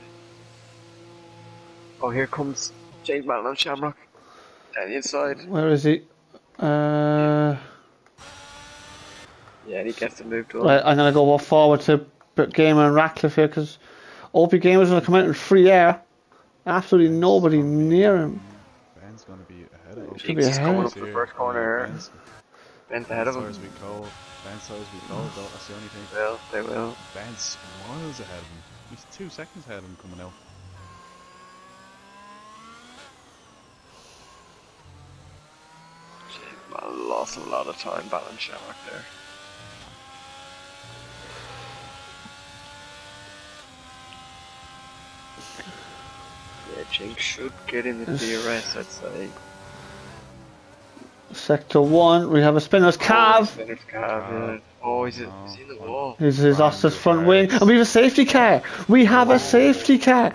Oh, here comes James Mallon on Shamrock. Down the inside.
Where is he?
Yeah, and he gets to move to him.
Right, I'm gonna go forward to Gamer and Ratcliffe here because OP Gamer's gonna come out in free air. Absolutely nobody near him.
Ben's gonna be ahead of him.
Jinx is coming up the first corner here.
Ben's
ahead of him.
Ben's tires be cold though, that's the only thing.
Well, they will.
Ben's miles ahead of him. He's 2 seconds ahead of him coming out.
I lost a lot of time battling Shamrock there. Yeah, Jinx should get in the DRS, I'd say.
Sector 1, we have a spinner's calf.
Spinner's calf, yeah. Oh, is he in the wall?
He's lost his front wing. And we have a safety car. We have a safety car.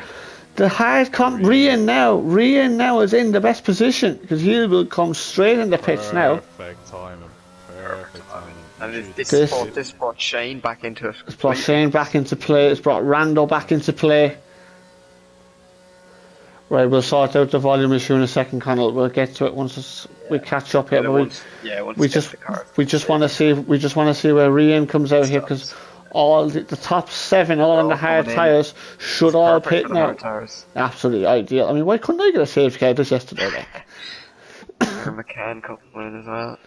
The hard comp Rian now is in the best position because he will come straight in the pits now.
Perfect timing. Perfect timing.
And this brought Shane back into it.
It's brought Shane back into play. It's brought Rando back into play. Right, we'll sort out the volume issue in a second, Connell. We'll get to it once we catch up here. We just want to see where Rian comes out here because all the top 7, all on the hard tyres, should all pit now. Absolutely ideal. I mean, why couldn't I get a safety car just yesterday?
McCann coming in as well.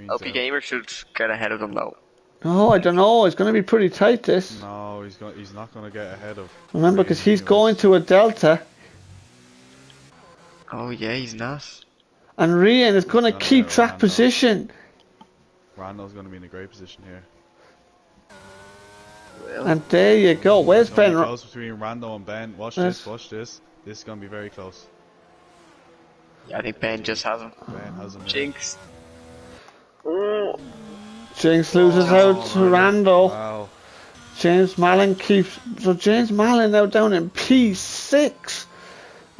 OP Gamer should get ahead of them though.
No, I don't know. It's going to be pretty tight. This.
No, he's not going to get ahead of.
Remember, because he's going to a delta.
Oh yeah, he's not.
And Rian is going to keep track position.
Randall's going to be in a great position here.
Well,
and there you go. Where's Ben?
Close between Rando and Ben. Watch this. This is going to be very close.
Yeah, I think Ben just has him.
Ben has him.
Jinx.
Oh. Jinx loses out to Rando.
Wow.
James Mallon keeps. So James Mallon now down in P6.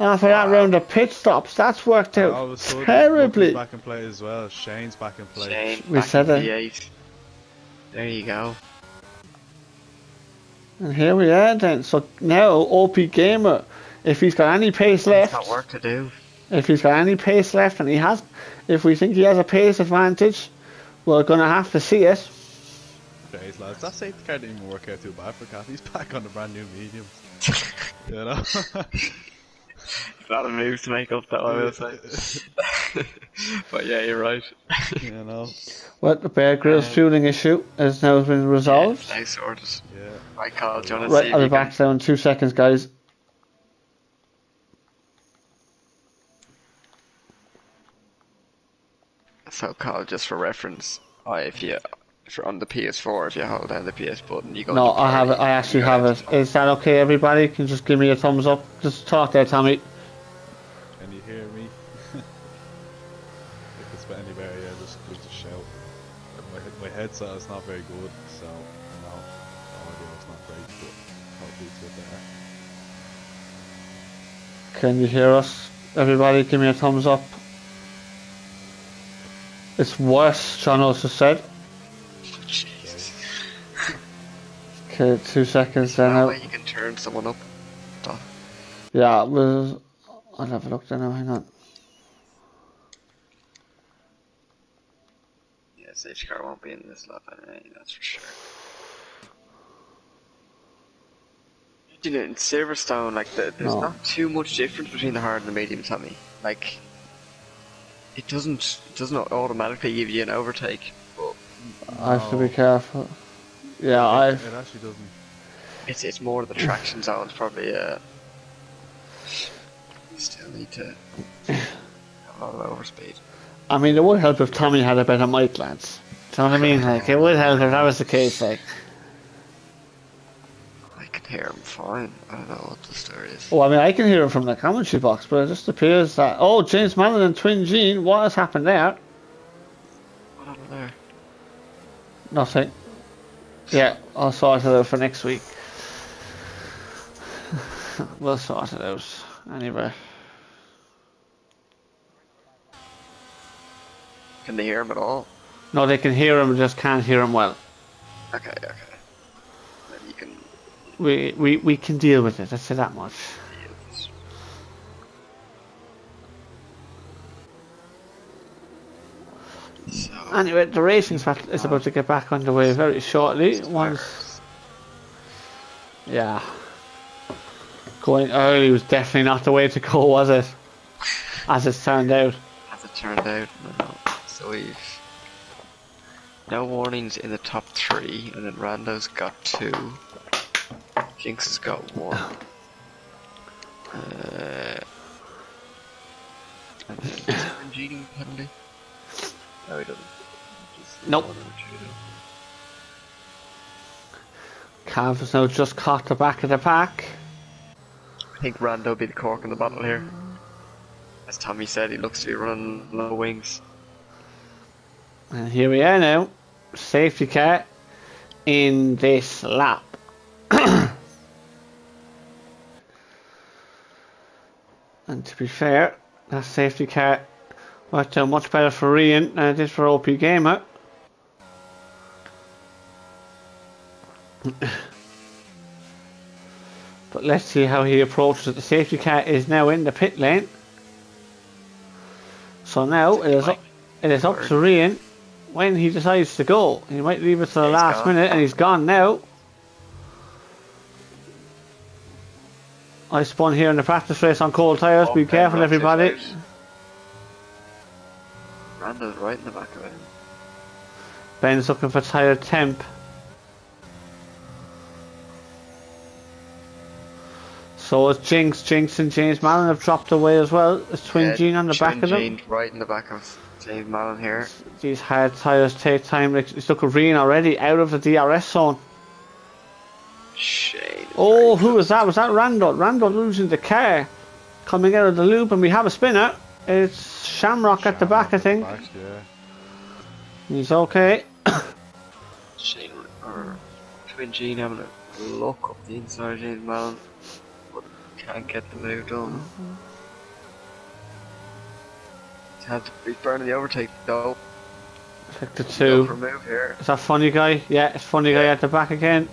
After that round of pit stops, that's worked out terribly.
Back in play as well. Shane's back in play.
Shane,
we said it.
P8. There you go.
And here we are then. So now OP Gamer, if he's got any pace left,
he's got work to do.
If he's got any pace left, and he has, if we think he has a pace advantage, we're gonna have to see it.
Days, lads. That safety car didn't even work out too bad for Cat. He's back on the brand new medium. You know.
A lot of moves to make up that, I will say. But yeah, you're right.
You know.
Well, the Bear Grylls fueling issue has now been resolved.
Yeah, now sorted.
Yeah.
Right, Carl, do you want to
Right, I'll be back down in 2 seconds, guys.
So, Carl, just for reference, if you're on the PS4, if you hold down the PS button, you go.
No, I have it. I actually have it. Is that okay, everybody? Can you just give me a thumbs up? Just talk there, Tommy.
Can you hear me? If it's any better, yeah, just shout. My headset is not very good, so no, the audio is not great, but hopefully it's a bit better.
Can you hear us? Everybody, give me a thumbs up. It's worse, John also said.
Jesus.
Okay, 2 seconds then.
That way you can turn someone up.
Yeah, I'll have a look then now, hang on.
Yeah, safety car won't be in this lap anyway, that's for sure. You know, in Silverstone, like there's not too much difference between the hard and the medium, Tommy. Like it doesn't automatically give you an overtake. But
I have to be careful. Yeah,
it actually doesn't.
It's more the traction zones probably. You still need to have a lot of overspeed.
I mean, it would help if Tommy had a better mic, lads. Do you know what I mean? Like, it would help if that was the case. Like,
I can hear him fine. I don't know what the story is.
oh, I mean, I can hear him from the commentary box, but it just appears that James Mallon and Twin Gene, what has happened there?
What happened there?
Nothing. Yeah, I'll sort it out for next week. We'll sort it out anyway.
Can they hear him at all?
No, they can hear him, just can't hear him well.
Okay. Maybe you can.
We can deal with it. I'd say that much.
So,
anyway, the racing is about to get back underway very shortly. Yeah. Going early was definitely not the way to go, was it? As it turned out.
No. So we've no warnings in the top 3, and then Rando's got 2. Jinx has got 1. And then is there a cheating penalty? No, he doesn't.
Nope. Cav has now just caught the back of the pack.
I think Rando will be the cork in the bottle here. As Tommy said, he looks to be running low wings.
And here we are now. Safety car in this lap. And to be fair, that safety car worked out much better for Rian than it did for OP Gamer. But let's see how he approaches it. The safety car is now in the pit lane. So now it is up to Rian when he decides to go. He might leave it to the last minute, and he's gone now. I spun here in the practice race on cold tyres. Be careful, everybody.
Rando's right in the back of it.
Ben's looking for tyre temp. So is Jinx and James Mallon have dropped away as well. Is Twin Gene on the back of them?
Twin Gene right in the back of James Mallon here.
These hard tyres take time. It's looking Rian already out of the DRS zone.
Shane.
Oh, who was that? Was that Randall? Randall losing the car. Coming out of the loop, and we have a spinner. It's Shamrock at the back, I think.
Yeah.
He's okay.
Shane or Twin Gene having a look up the inside of James Mallon. Can't get the move done. He's burning the overtake though.
Check the 2.
For a move here.
Is that funny guy? Yeah, it's funny guy at the back again.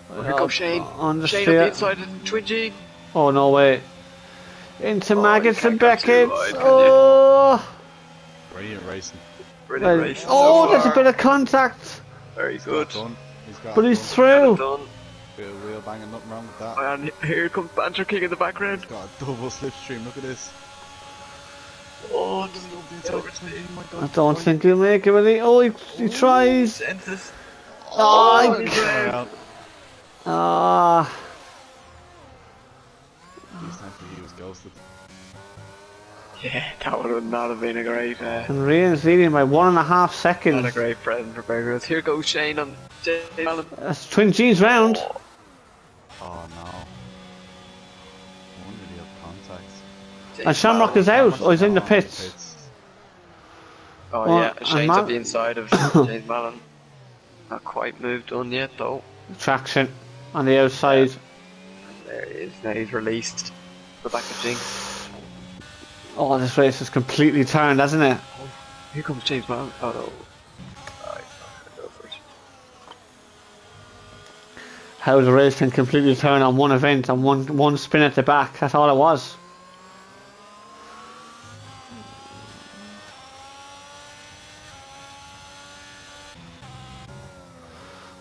Well, here goes Shane.
On the
Shane
steer.
on the inside of Twin Gene.
Oh no way. Into Maggots and Beckett. Oh!
Brilliant racing.
Brilliant racing.
Oh, there's a bit of contact.
Very good.
But he's through.
Bit of wheel banging, nothing wrong with that.
And here comes Banter King in the background.
He's got a double slipstream, look at this.
Oh, doesn't go inside.
Oh my God.
I don't think he'll make it, will he? Oh, he tries. Oh,
He was ghosted.
Yeah, that would not have been a great.
And Rian's leading by 1.5 seconds.
Not a great present for Beggars. Here goes Shane on James Mallon.
That's Twin G's round.
Oh no. One really have contacts.
And Shamrock is out. Oh, he's in the pits.
Oh
well,
yeah, Shane's at the inside of James Mallon. Not quite moved on yet though.
Traction on the outside.
And there he is. Now he's released the back of Jinx.
Oh, this race is completely turned, hasn't it?
Oh, here comes James Mallon. Oh no. Oh, he's not gonna go for it.
How the race can completely turn on one event and one spin at the back. That's all it was.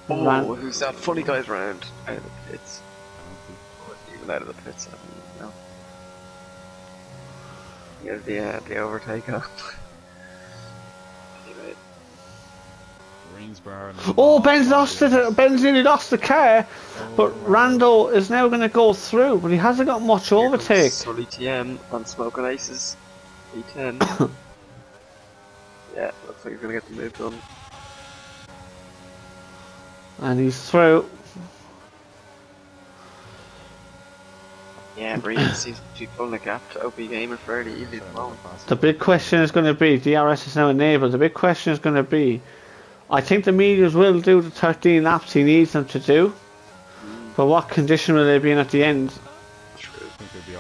Oh, who's that funny guy's round? Out of the pits. Even out of the pits, I don't know. He has the overtake on. Anyway.
Oh, Ben's lost it. Ben's nearly lost the car, but Rando is now going to go through, but he hasn't got much overtake.
Sully TM on Smoking Aces. E10. Yeah, looks like he's going to get the move done.
And he's through.
Yeah, Brian seems to be pulling a gap to OP Gamer fairly easily at the moment.
The big question is going to be, DRS is now enabled, the big question is going to be, I think the mediums will do the 13 laps he needs them to do, but what condition will they be in at the end?
True.
I think they'll be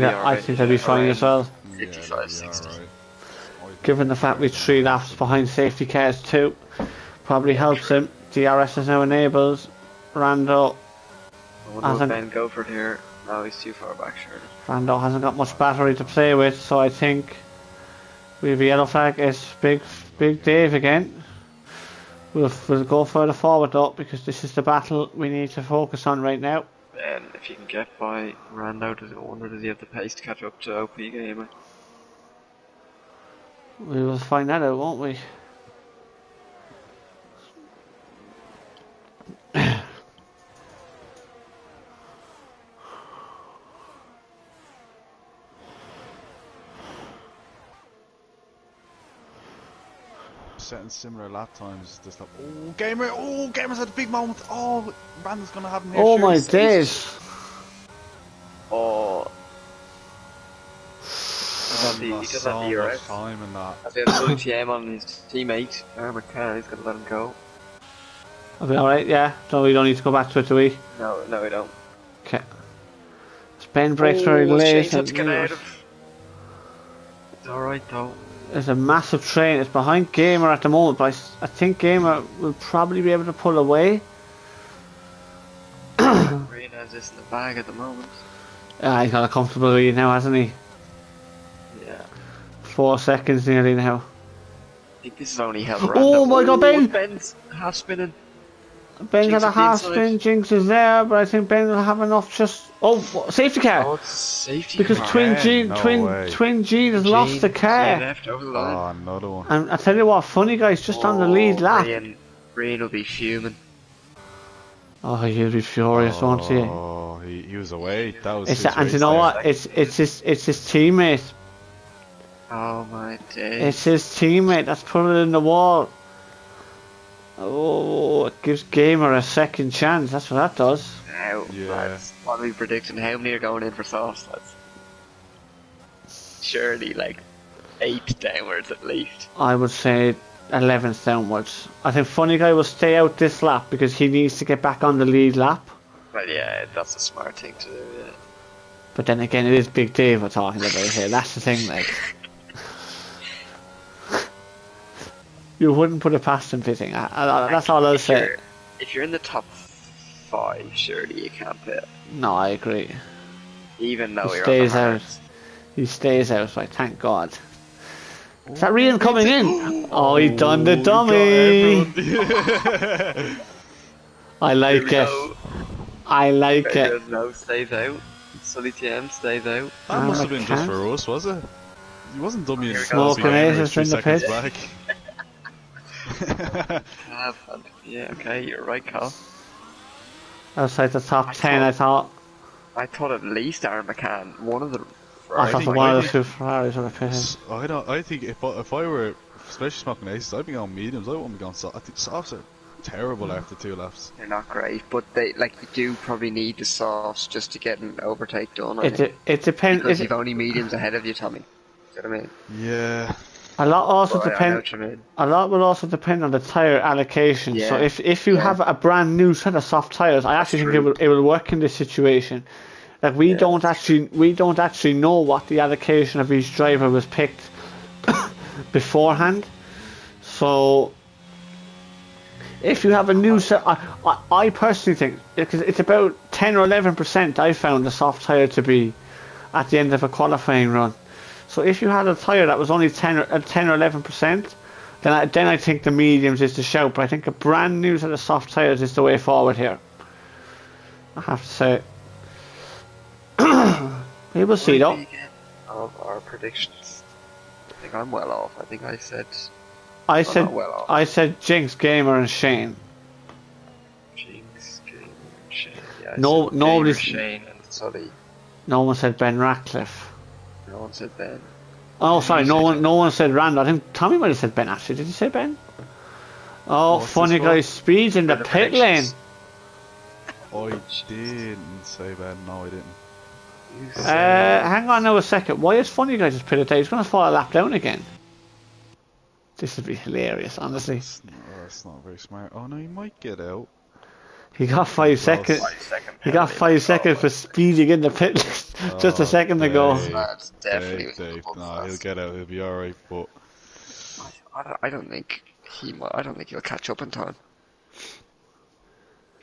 alright.
I think they'll be fine as well.
55, 60.
Right.
Given the fact we're 3 laps behind safety cars too, probably helps him. DRS is now enabled. Rando
hasn't. Ben go for it here. No, he's too far back, surely.
Rando hasn't got much battery to play with, so I think we have a yellow flag. It's Big Dave again. We'll go further forward though, because this is the battle we need to focus on right now.
Ben, if you can get by Rando, I wonder does he have the pace to catch up to OP Gamer?
We will find that out, won't we?
Setting similar lap times this lap. Gamer's had a big moment. Oh, Rando's gonna have him here.
Oh my days!
Oh. He doesn't have the ERS.
Time in that.
As he has Sully TM on his teammate, Aaron McCann, he's gonna let him go.
I'll be alright, yeah. So we don't need to go back to it, do we?
No, we don't.
Okay. Ben breaks very late.
It's alright though.
There's a massive train. It's behind Gamer at the moment, but I think Gamer will probably be able to pull away.
Green has this in the bag at the moment.
He's got a comfortable lead now, hasn't he?
Yeah.
4 seconds nearly now.
I think this is only held around.
Oh my god, Ben!
Ben's half spinning.
Ben's had a half spin, Jinx is there, but I think Ben will have enough just... Oh, safety car!
Oh, it's safety
because
car.
Twin G has lost the car.
Left over the line.
Oh, another one.
And I tell you what, funny guy's just on the lead lap.
Brian will be fuming.
Oh, he'll be furious, won't he?
Oh, he was away. That was his
and you know what? It's his teammate.
Oh my days.
It's his teammate that's put it in the wall. Oh, it gives Gamer a second chance. That's what that does.
Now, lads, what are we predicting? How many are going in for softs, lads? Surely, like, 8 downwards at least.
I would say 11th downwards. I think Funny Guy will stay out this lap because he needs to get back on the lead lap.
Well, yeah, that's a smart thing to do, yeah.
But then again, it is Big Dave we're talking about here. That's the thing, like. You wouldn't put it past him fitting. That's all I'll say.
If you're in the top 5, surely you can't pit.
No, I agree.
Even though
he stays out. He stays out, right? Thank God. Is that Rian coming in? Oh, he done the dummy. I like it. I like it.
No, stays out. Sully TM stays out.
That must have been just for us, was it? He wasn't dummy.
Smoking Aces in the pit.
Yeah, okay, you're right, Carl.
Outside the top 10, I thought.
I thought at least Aaron McCann, one of the.
I thought one of the 2 Ferraris would have pitted.
I think if I were, especially Smoking Aces, I'd be going mediums. I wouldn't be going softs. I think softs are terrible after 2 laps.
They're not great, but you do probably need the softs just to get an overtake done.
It depends.
Because you've only mediums ahead of you, Tommy. Do you know what I mean?
Yeah.
A lot also depend. A lot will also depend on the tire allocation.
Yeah.
So if you have a brand new set of soft tires, I actually think it will work in this situation. Like we don't actually know what the allocation of each driver was picked beforehand. So if you have a new set, I personally think because it's about 10 or 11% I found the soft tire to be at the end of a qualifying run. So if you had a tyre that was only 10 or 11%, then I think the mediums is the shout, but I think a brand new set of soft tyres is the way forward here. I have to say. We will see though.
Of our predictions, I think I'm well off. I think I said
Jinx, Gamer, and Shane.
Jinx, Gamer, and Shane. Yeah,
Nobody.
Shane and Sully.
No one said Ben Ratcliffe.
No one said Ben.
Oh, sorry. No one said Randall. I think Tommy might have said Ben. Actually, did he say Ben? Oh, funny guy speeds in the pit lane.
I didn't say Ben. No, I didn't.
Hang on now a second. Why is Funny Guy just pitted out? He's going to fall a lap down again. This would be hilarious, honestly.
That's not very smart. Oh no, he might get out.
He got 5 seconds. He got 5 seconds for speeding in the pit just a second ago.
That's definitely
Dave. No, he'll get out. He'll be all right. But
I don't think he might. I don't think he'll catch up in time.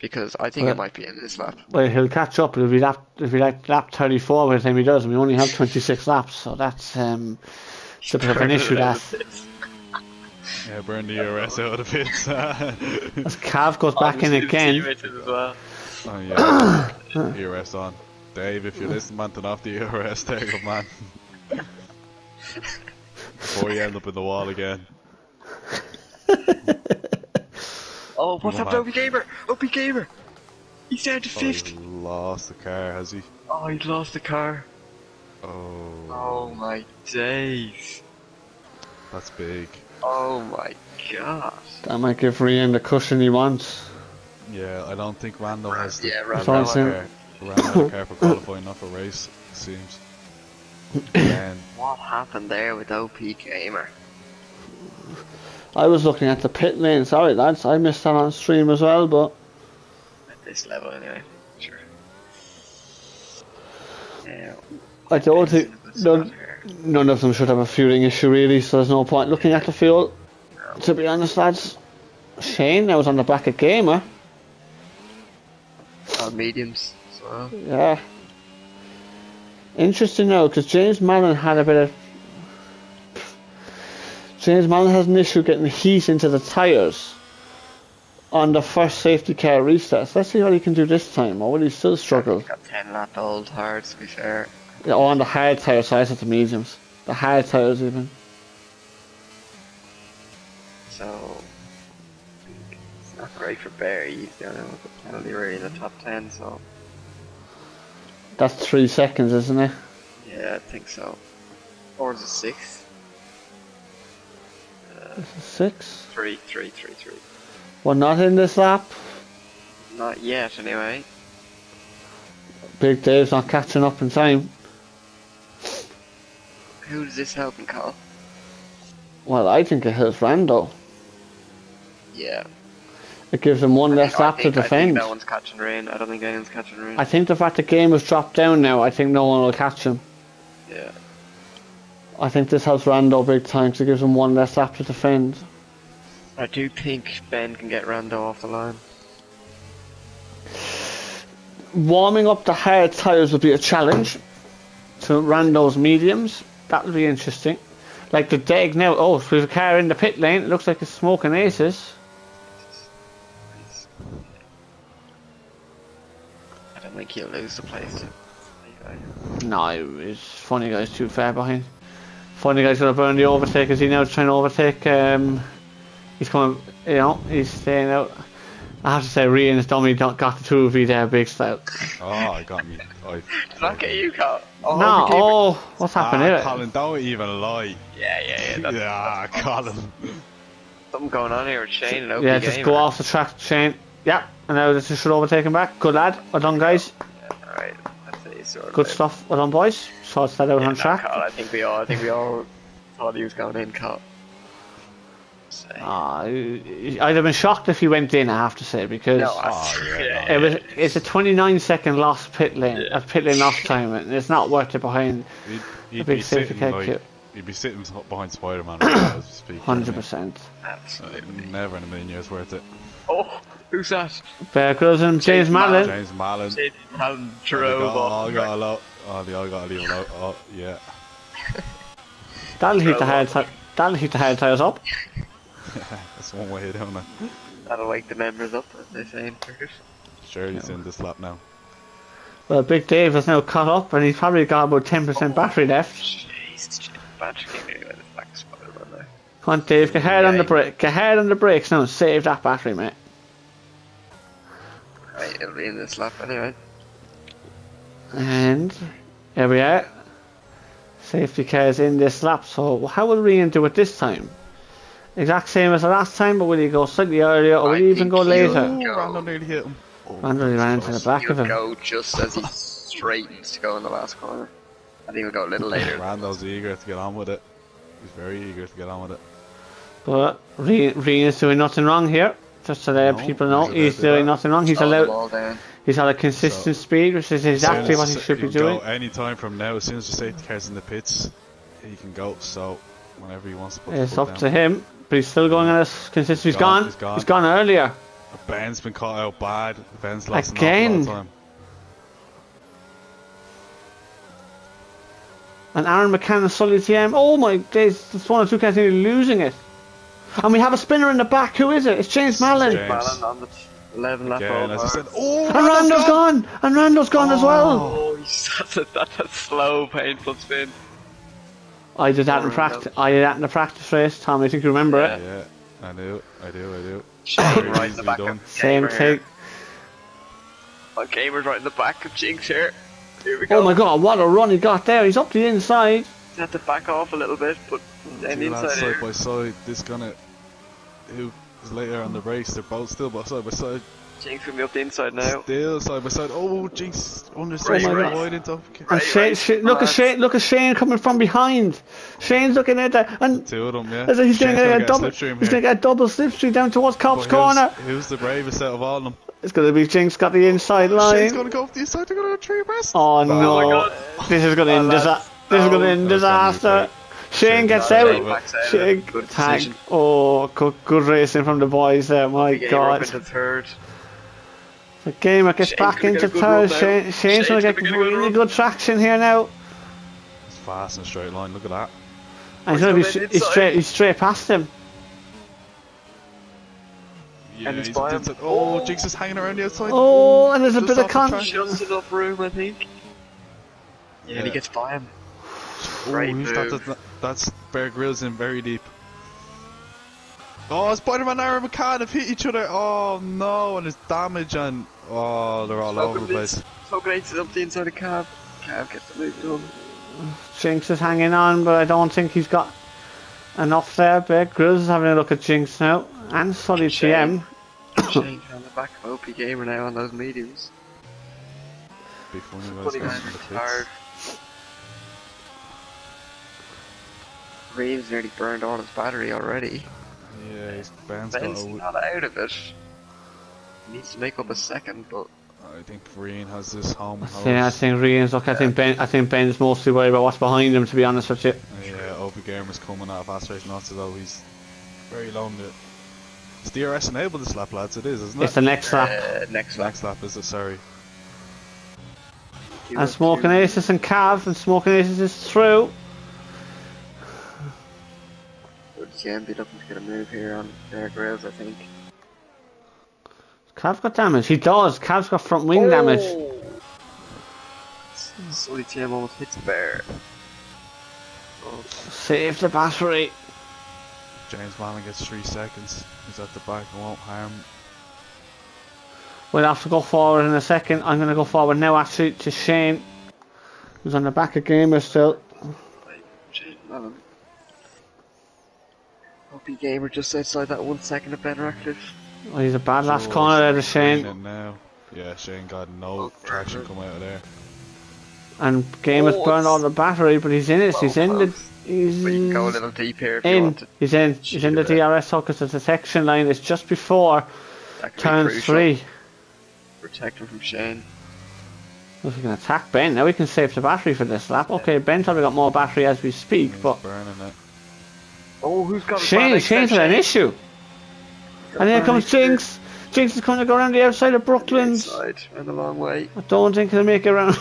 Because I think it might be in this lap.
Well, he'll catch up. It'll be lap 34 by the time he does, and we only have 26 laps, so that's it's a bit of an issue. That.
Yeah, burn the ERS out of the pits.
As Cav goes back in again.
Well.
Oh yeah, ERS on. Dave, if you're listening, man, turn off the ERS. There you go, man. Before you end up in the wall again.
Oh, what's up to OP Gamer? OP Gamer! He's down to 5th!
He lost the car, has he?
Oh, he lost the car.
Oh.
Oh my days.
That's big.
Oh my god.
That might give Rian the cushion he wants.
Yeah, I don't think Randall has the
Randall
has
car for qualifying, not for race, it seems. And
what happened there with OP Gamer?
I was looking at the pit lane, sorry lads, I missed that on stream as well, but...
At this level anyway, sure. Yeah.
I don't think... None of them should have a fueling issue really, so there's no point looking at the fuel. No. To be honest lads. Shane now was on the back of Gamer.
Mediums as well.
Yeah. Interesting now, because James Mallon had a bit of... James Mallon has an issue getting heat into the tyres on the first safety car restarts. Let's see what he can do this time, or will he still struggle?
He's got 10 lap old hard, to be fair.
Yeah, on the hard tyre size of the mediums. The hard tyres even.
So, it's not great for Barry. He's down with the penalty already in the top 10, so...
That's 3 seconds, isn't it?
Yeah, I think so. Or is it 6?
6?
3.
We're not in this lap.
Not yet, anyway.
Big Dave's not catching up in time.
Who does this help, Carl?
Well, I think it helps Rando.
Yeah.
It gives him one less lap to defend.
I think no one's catching rain. I don't think anyone's catching rain.
I think the fact the game has dropped down now, I think no one will catch him.
Yeah.
I think this helps Rando big time because it gives him one less lap to defend.
I do think Ben can get Rando off the line.
Warming up the hard tyres would be a challenge to Rando's mediums. That would be interesting. Like the Deg now. Oh, so there's a car in the pit lane. It looks like it's smoking aces.
I don't think he'll lose the place.
No, it's Funny Guy's too far behind. Funny Guy's gonna burn the overtake as he now trying to overtake. He's coming, you know, he's staying out. I have to say, Rian's dummy got the 2 of you there, big style.
Oh, I got me.
Did I get you, Carl?
Oh, what's happened here?
Colin, don't even lie.
Yeah.
Yeah, Colin.
Something going on here with Shane and OP
Yeah, just go off the track, Shane. Yeah, and now this should overtake him back. Good lad. Well done, guys.
Yeah, alright.
Good stuff. Well done, boys. Sorts that out on track.
Carl, I think we all thought he was going in, Carl.
I'd have been shocked if he went in, I have to say, because it's a 29-second loss pit lane loss time, and it's not worth it behind a big safety car queue.
He'd be sitting behind Spider-Man as we speak.
100%.
Absolutely.
Never in a million years worth it.
Oh, who's that?
Bear Grylls and James Mallon.
James Mallon.
James Mallon drove off.
They all got to leave it out. Oh, yeah.
That'll heat the hard tyres up.
That's one way of doing it.
That'll wake the members up, as they say in cricket.
Shirley's in this lap now.
Well, Big Dave has now caught up and he's probably got about 10% battery left.
Jeez, battery came in the back spot on there.
Come on, Dave, get hard on the brake. Get hard on the brakes now and save that battery, mate.
Right, it'll be in this lap anyway.
And here we are. Safety cars in this lap. So how will Rian do it this time? Exact same as the last time, but will he go slightly earlier or will he even go later?
Randall nearly hit him.
Randall ran into the back of him.
He'll go just as he straightens to go in the last corner. I think he'll go a little later.
Randall's eager to get on with it. He's very eager to get on with it.
But Rian's doing nothing wrong here. Just to let people know, he's doing nothing wrong. He's allowed. He's had a consistent speed, which is exactly what he should be doing.
Any time from now, as soon as the safety car's in the pits, he can go. So whenever he wants to put
it's up to him, but he's still going on as consistent. He's gone. He's gone earlier.
Ben's been caught out bad. Ben's lost
again.
An awful lot of time.
And Aaron McCann and Sully TM. Oh my days! It's one or two cars nearly losing it. And we have a spinner in the back. Who is it? It's James Mallon.
Mallon on the 11 lap
Again, as I said,
and Randall's gone. And Randall's gone as well.
Oh, that's a slow, painful spin.
I did that in practice. I did that in the practice race, Tom. I think you remember it.
Yeah, I do.
Shane right in the back of
same thing.
Oh, Gamer's right in the back of Jinx here. Here we go.
Oh my god, what a run he got there. He's up the inside.
He had to back off a little bit, but then inside
side
here.
by side. This gonna who is later on the race. They're both still side by side.
Jinx will be up the inside now.
Still side by side. Oh, Jinx
Right.
wide into.
And Shane, look at Shane coming from behind. Shane's looking at that, and
two of them, yeah.
He's going to get a double. He's going to get a double slipstream down towards Cobb's corner.
Who's the bravest out of all of them?
It's going to be Jinx got the inside line.
Shane's going to go up the inside. They're going to go tree breast.
Oh no!
my God.
This is going to end disaster. This is going to end disaster. Shane gets out. Shane, tag. Oh, good racing from the boys there. My God.
Third.
The Gamer gets back into third. Shane's going to get really good traction here now.
It's fast in a straight line. Look at that.
And he's straight past him.
Yeah, he's inside. Oh, Jinx is hanging around the outside.
Oh, and there's a bit of contact.
Just enough room, I think. Yeah, and he gets by him. Great move.
That's Bear Grylls in very deep. Oh, Spider-Man and Aaron McCann have hit each other. Oh no, and there's damage and oh, they're all over the place.
So great to up the inside of Cav. Cav gets the move done.
Jinx is hanging on, but I don't think he's got enough there. Bear Grylls is having a look at Jinx now. And Sully TM.
Shane on the back of OP Gamer now on those mediums.
Be funny when it's hard.
Reeves nearly burned all his battery already.
Yeah, Ben's
not out of it. He needs to make up a second, but
I think Rian has this home.
Yeah, I think Rian's look. I think Ben's mostly worried about what's behind him. To be honest with you.
Yeah, OP Gamer's coming out of fast race, not as though he's very lonely. It's DRS enabled this lap, lads. It is, isn't it?
It's the next lap.
Next
lap is it? Sorry.
And Smoking Aces and Cav, and Smoking Aces is through.
Would be looking to get a move here on Bear Grylls, I think.
Cav's got damage. He does. Cav's got front wing damage.
Sully TM almost hits Bear.
Oh. Save the battery.
James Mallon gets 3 seconds. He's at the back and won't harm.
We'll have to go forward in a second. I'm going to go forward now actually to Shane, who's on the back of Gamer still.
Shane Mallon. OP Gamer just outside that 1 second of Ben Ratcliffe.
Oh, he's a bad last corner there to Shane.
Now. Yeah, Shane got no traction coming out of there.
And Gamer's burned all the battery, but he's in it. He's in the.
He's but you can go a little deep here if you want to.
He's in the DRS hole because the detection line is just before turn 3.
Protect him from Shane.
If we can attack Ben, now we can save the battery for this lap. Okay, Ben's probably got more battery as we speak, but
burning it.
Oh, who's got
Shane's had an issue. And here comes Jinx. Jinx is going to go around the outside of Brooklands.
And a long way.
I don't think he'll make it around.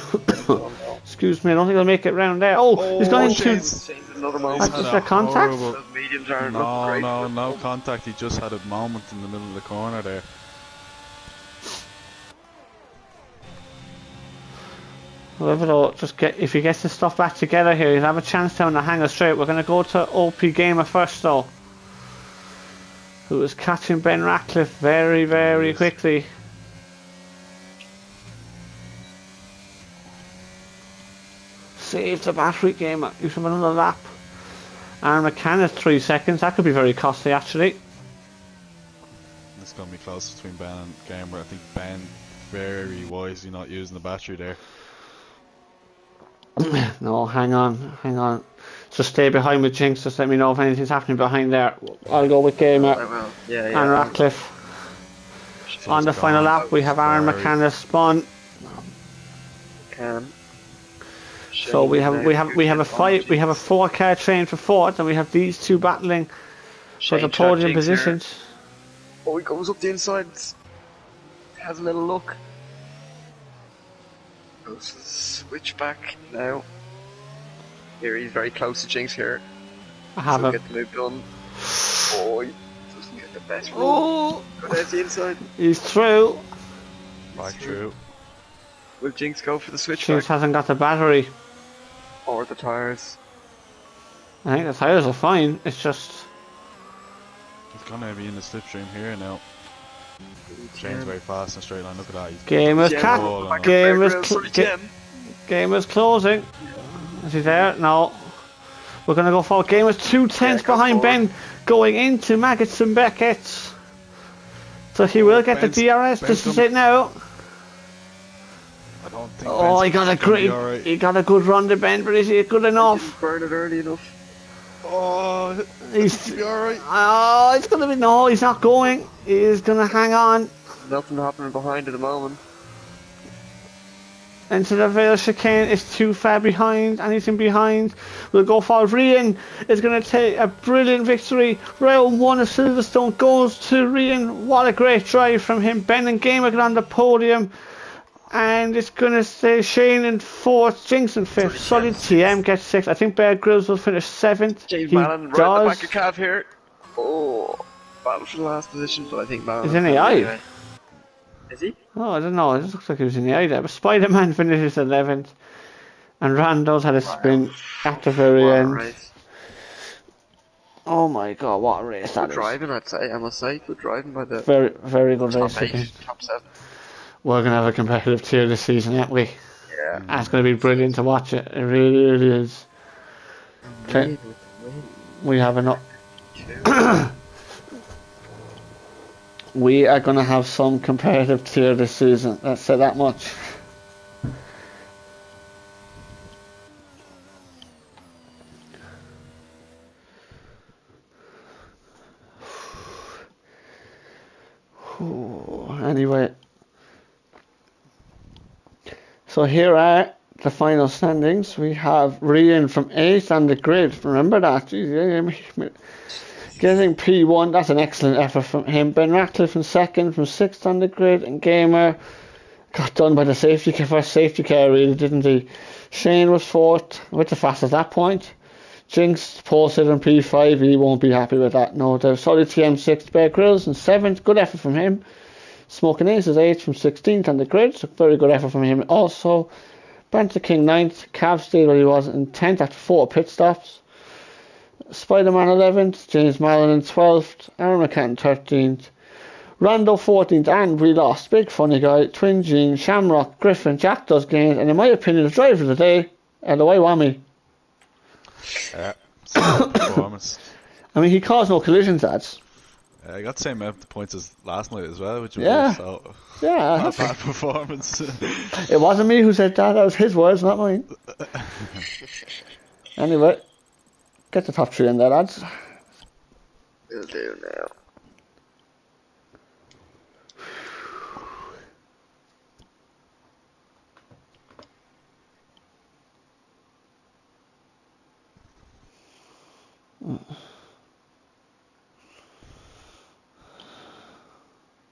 Excuse me, I don't think I'll make it round there. Oh, he's going into...
Another moment.
That's just a contact?
Those mediums aren't looking great.
No contact. He just had a moment in the middle of the corner there.
However, though, if he gets his stuff back together here, he'll have a chance down the hanger straight. We're going to go to OP Gamer first, though, who is catching Ben Ratcliffe very, very quickly. Save the battery, Gamer. You should have another lap. Aaron McCann is 3 seconds. That could be very costly, actually.
It's going to be close between Ben and Gamer. I think Ben very wisely not using the battery there.
No, hang on. Just stay behind with Jinx. Just let me know if anything's happening behind there. I'll go with Gamer and Ratcliffe. On the final lap, we have Aaron McCann spun. So we have a 4-car train for fourth, and we have these two battling for the podium positions.
Oh, he goes up the inside. Has a little look. Goes to the switchback now. Here he's very close to Jinx here.
I have him.
Get the move done. Oh, he doesn't get the best run. Oh, there's the inside.
He's through.
Back through.
Will Jinx go for the switchback?
Jinx hasn't got the battery.
Or the tyres.
I think the tyres are fine. It's just...
He's gonna be in the slipstream here now. Shane's very fast and straight line. Look at that.
Gamer's closing. Is he there? No. We're gonna go for Gamer's 2 tenths behind Ben, going into Maggots and Beckett. So he will get the DRS. This is it now.
I don't think
he got a good run to Ben, but is it good enough?
He didn't burn it early enough.
Oh,
he's
be alright.
Oh, it's gonna be no. He's not going. He's gonna hang on.
Nothing happening behind at the moment.
Into the Vale chicane is too far behind. Anything behind will go for Rian. Is going to take a brilliant victory. Round 1 of Silverstone goes to Rian. What a great drive from him. Ben and Gamer get on the podium. And it's going to stay Shane in 4th, Jinx in 5th. Solid TM gets 6th. I think Bear Grylls will finish 7th.
James Mallon right at the back of Cav here. Oh, battle for the last position, but I think Mallon
is in the eye.
Anyway. Is he?
Oh, I don't know. It looks like he was in the eye there. But Spider-Man finishes 11th. And Rando's had a spin at the very end.
Race.
Oh my god, what a race that is.
Good driving, I'd say. I must say. Good driving by the...
Very, very good race.
Top 7.
We're going to have a competitive tier this season, aren't we?
Yeah.
And it's going to be brilliant to watch it. It really, really is. We have enough. We are going to have some competitive tier this season. Let's say that much. Anyway. So here are the final standings. We have Rian from 8th on the grid. Remember that. Jeez, getting P1, that's an excellent effort from him. Ben Ratcliffe in 2nd from 6th on the grid. And Gamer got done by the safety car, first safety car really, didn't he? Shane was 4th, with the fast at that point. Jinx posted in P5, he won't be happy with that, no doubt. Solid TM 6th, Bear Grylls in 7th, good effort from him. Smoking Ace is 8th from 16th on the grid, so very good effort from him. Also, Banter King 9th, Cav stayed where he was in 10th after 4 pit stops. Spider-Man 11th, James Mallon in 12th, Aaron McCann 13th, Rando 14th, and we lost Big Funny Guy, Twin Gene, Shamrock, Griffin, Jack does gains, and in my opinion, the driver of the day, the way Whammy.
Yeah, performance.
I mean, he caused no collisions, lads.
I got the same amount of points as last night as well, which was
so
not a bad performance.
It wasn't me who said that was his words, not mine. Anyway, get the top 3 in there, lads.
Will do now.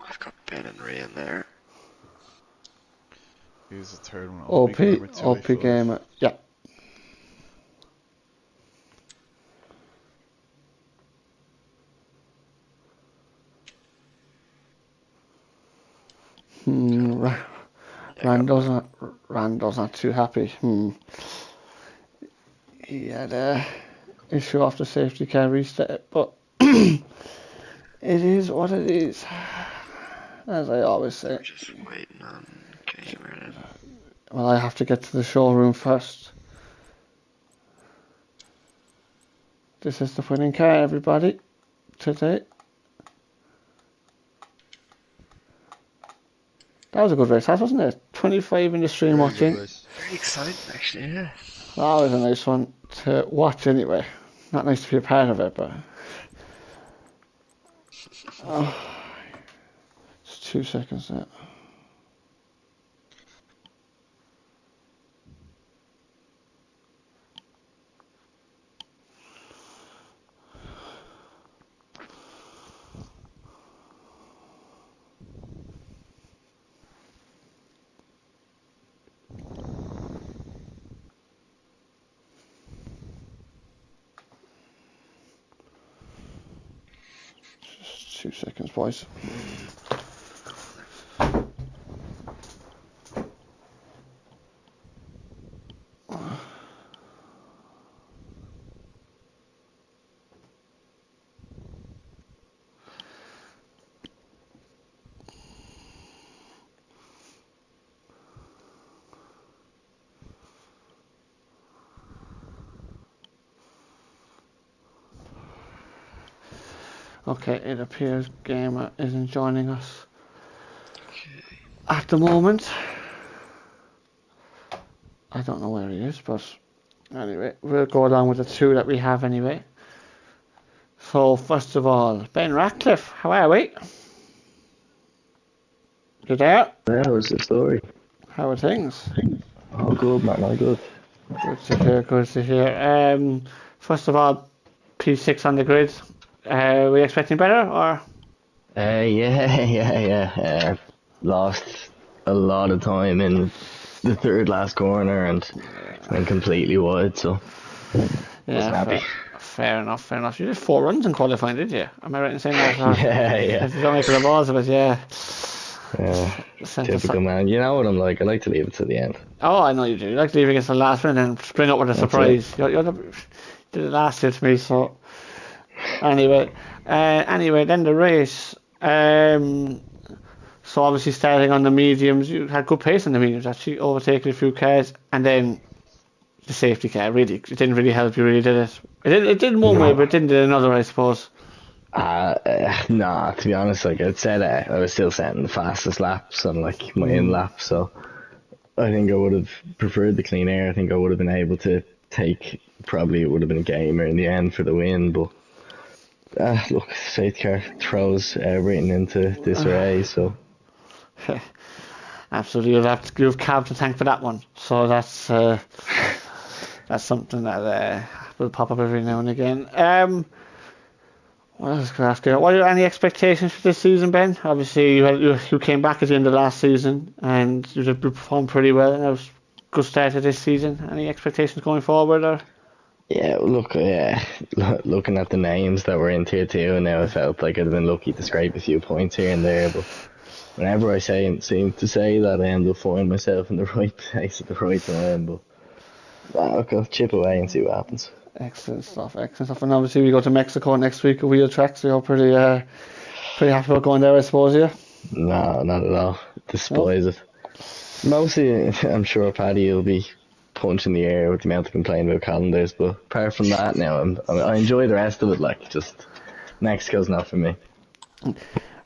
I've got Ben and Ray in there.
Who's the third one?
OP Gamer. Yeah. Rando's not too happy. He had a issue off the safety car reset, but it is what it is. As I always say.
Just waiting on Gamer then.
Well, I have to get to the showroom first. This is the winning car, everybody, today. That was a good race, wasn't it? 25 in the stream watching.
Very exciting, actually, yeah.
That was a nice one to watch anyway. Not nice to be a part of it, but... Just 2 seconds there. Just 2 seconds, boys. Okay, it appears Gamer isn't joining us at the moment. I don't know where he is, but anyway, we'll go along with the two that we have anyway. So, first of all, Ben Ratcliffe, how are we? You there?
Yeah, what's the story?
How are things?
Oh, good, man, all good.
Good to hear, good to hear. First of all, P6 on the grid. Were you expecting better, or?
Yeah. Lost a lot of time in the third last corner and went completely wide, so wasn't happy.
Fair enough. You did 4 runs in qualifying, did you? Am I right in saying that?
Yeah.
You don't make the balls of it, yeah.
Typical man. You know what I'm like, I like to leave it to the end.
Oh, I know you do. You like to leave against the last one and then spring up with a surprise. You did it last year to me, so... Anyway, then the race. So obviously starting on the mediums, you had good pace on the mediums, actually overtaking a few cars, and then the safety car. Really, it didn't really help you, really, did it? It did in one way, but it didn't in another, I suppose.
Nah, to be honest, like I'd said, I was still setting the fastest laps on like my in lap, so I think I would have preferred the clean air. I think I would have been able to take, probably it would have been a Gamer in the end for the win, but look, safety car throws everything into disarray, so.
Absolutely, you have Cab to thank for that one. So that's something that will pop up every now and again. What else could I ask you? What are any expectations for this season, Ben? Obviously, you came back at the end of last season and you performed pretty well, and it was a good start to this season. Any expectations going forward, or?
Yeah, look, looking at the names that were in Tier 2, and now I felt like I'd have been lucky to scrape a few points here and there, but whenever I seem to say that, I end up finding myself in the right place at the right time, but I'll chip away and see what happens.
Excellent stuff. And obviously we go to Mexico next week at Wheel Track, so you're pretty happy about going there, I suppose, yeah?
No, not at all. Despise it. Mostly, I'm sure Paddy will be punching the air with the amount of complaining about calendars, but apart from that now, I enjoy the rest of it, like, just Mexico's not for me.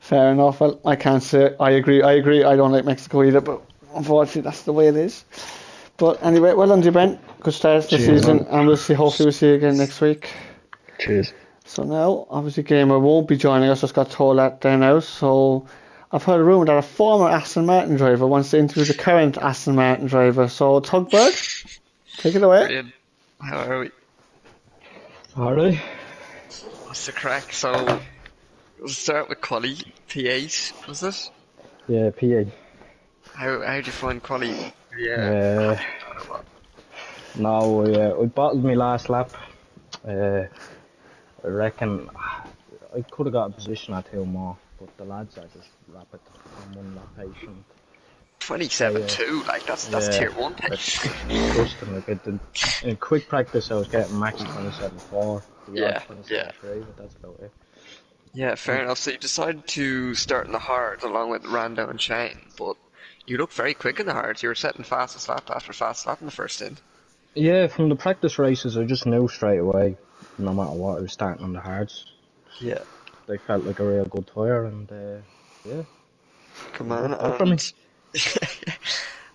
Fair enough. Well, I can't say I agree. I don't like Mexico either, but unfortunately that's the way it is. But anyway, well done to you, Ben. Good start to the season, man. And hopefully we'll see you again next week.
Cheers.
So now, obviously Gamer won't be joining us, just got told that there now, so I've heard a rumour that a former Aston Martin driver wants to interview the current Aston Martin driver. So, Tugbird, take it away.
Brilliant. How are we?
Alright.
What's the crack? So, we'll start with quali. P8, was it?
Yeah, P8.
How did you find quality?
No, I bottled my last lap. I reckon I could have got a position or two more, but the lads are just rapid and one lap patient.
27.2, like that's tier 1 pace.
Disgusting. Like in quick practice, I was getting max 27.4.
Yeah.
27.3, but that's about it.
Yeah, fair enough. So you decided to start in the hards along with Rando and Shane, but you looked very quick in the hards. You were setting fastest lap after fast lap in the first stint.
Yeah, from the practice races, I just knew straight away, no matter what, I was starting on the hards.
Yeah.
They felt like a real good tyre, and yeah.
Come on,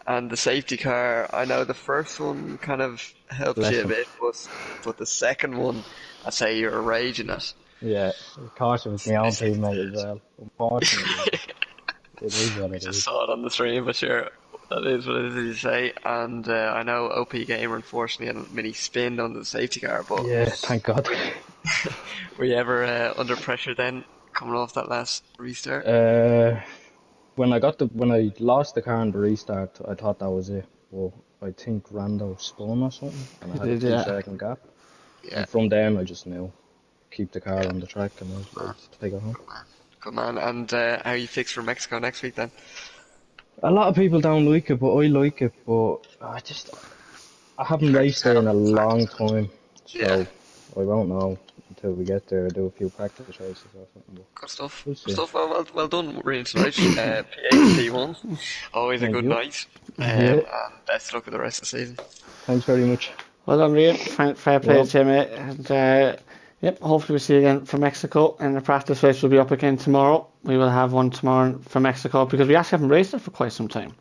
and the safety car, I know the first one kind of helped you a bit, but the second one, I'd say you were raging it.
Yeah, of course it was my own teammate as well. Unfortunately, it is what it is.
Just saw it on the stream, but sure, that is what it is, as you say. And I know OP Gamer unfortunately had a mini spin on the safety car, but
yeah, thank God.
Were you ever under pressure then, coming off that last restart?
When I lost the car in the restart, I thought that was it. Well, I think Rando spun or something, and I had a 2-second gap.
Yeah.
And from then, I just knew, keep the car on the track and I'll take it home.
Good man. And how are you fixed for Mexico next week then?
A lot of people don't like it, but I like it. But I haven't raced there in a long time, so I won't know until we get there. Do a few practice races or something.
Good stuff. Good stuff. Well done, Ryan tonight. P1. Always a good night. And best of luck with the rest of the season.
Thanks very much.
Well done, Ryan. Fair play to you, mate. And yep, hopefully we'll see you again for Mexico. And the practice race will be up again tomorrow. We will have one tomorrow for Mexico because we actually haven't raced it for quite some time.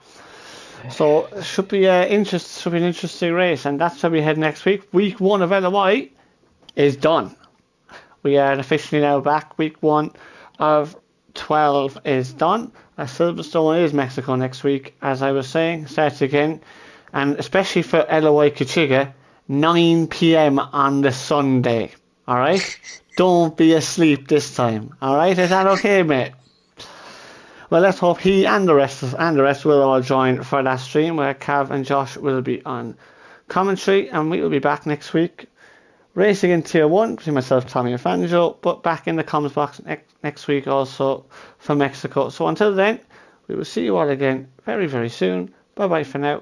So it should be an interesting race, and that's where we head next week. Week 1 of LOI is done. We are officially now back. Week 1 of 12 is done. Silverstone is Mexico next week, as I was saying. Starts again, and especially for LOI Kachiga, 9 p.m. on the Sunday. All right, don't be asleep this time. All right, is that okay, mate? Well, let's hope he and the rest will all join for that stream where Cav and Josh will be on commentary, and we will be back next week racing in Tier 1 between myself, Tommy and Fanjo, but back in the comments box next week also for Mexico. So until then, we will see you all again very, very soon. Bye bye for now.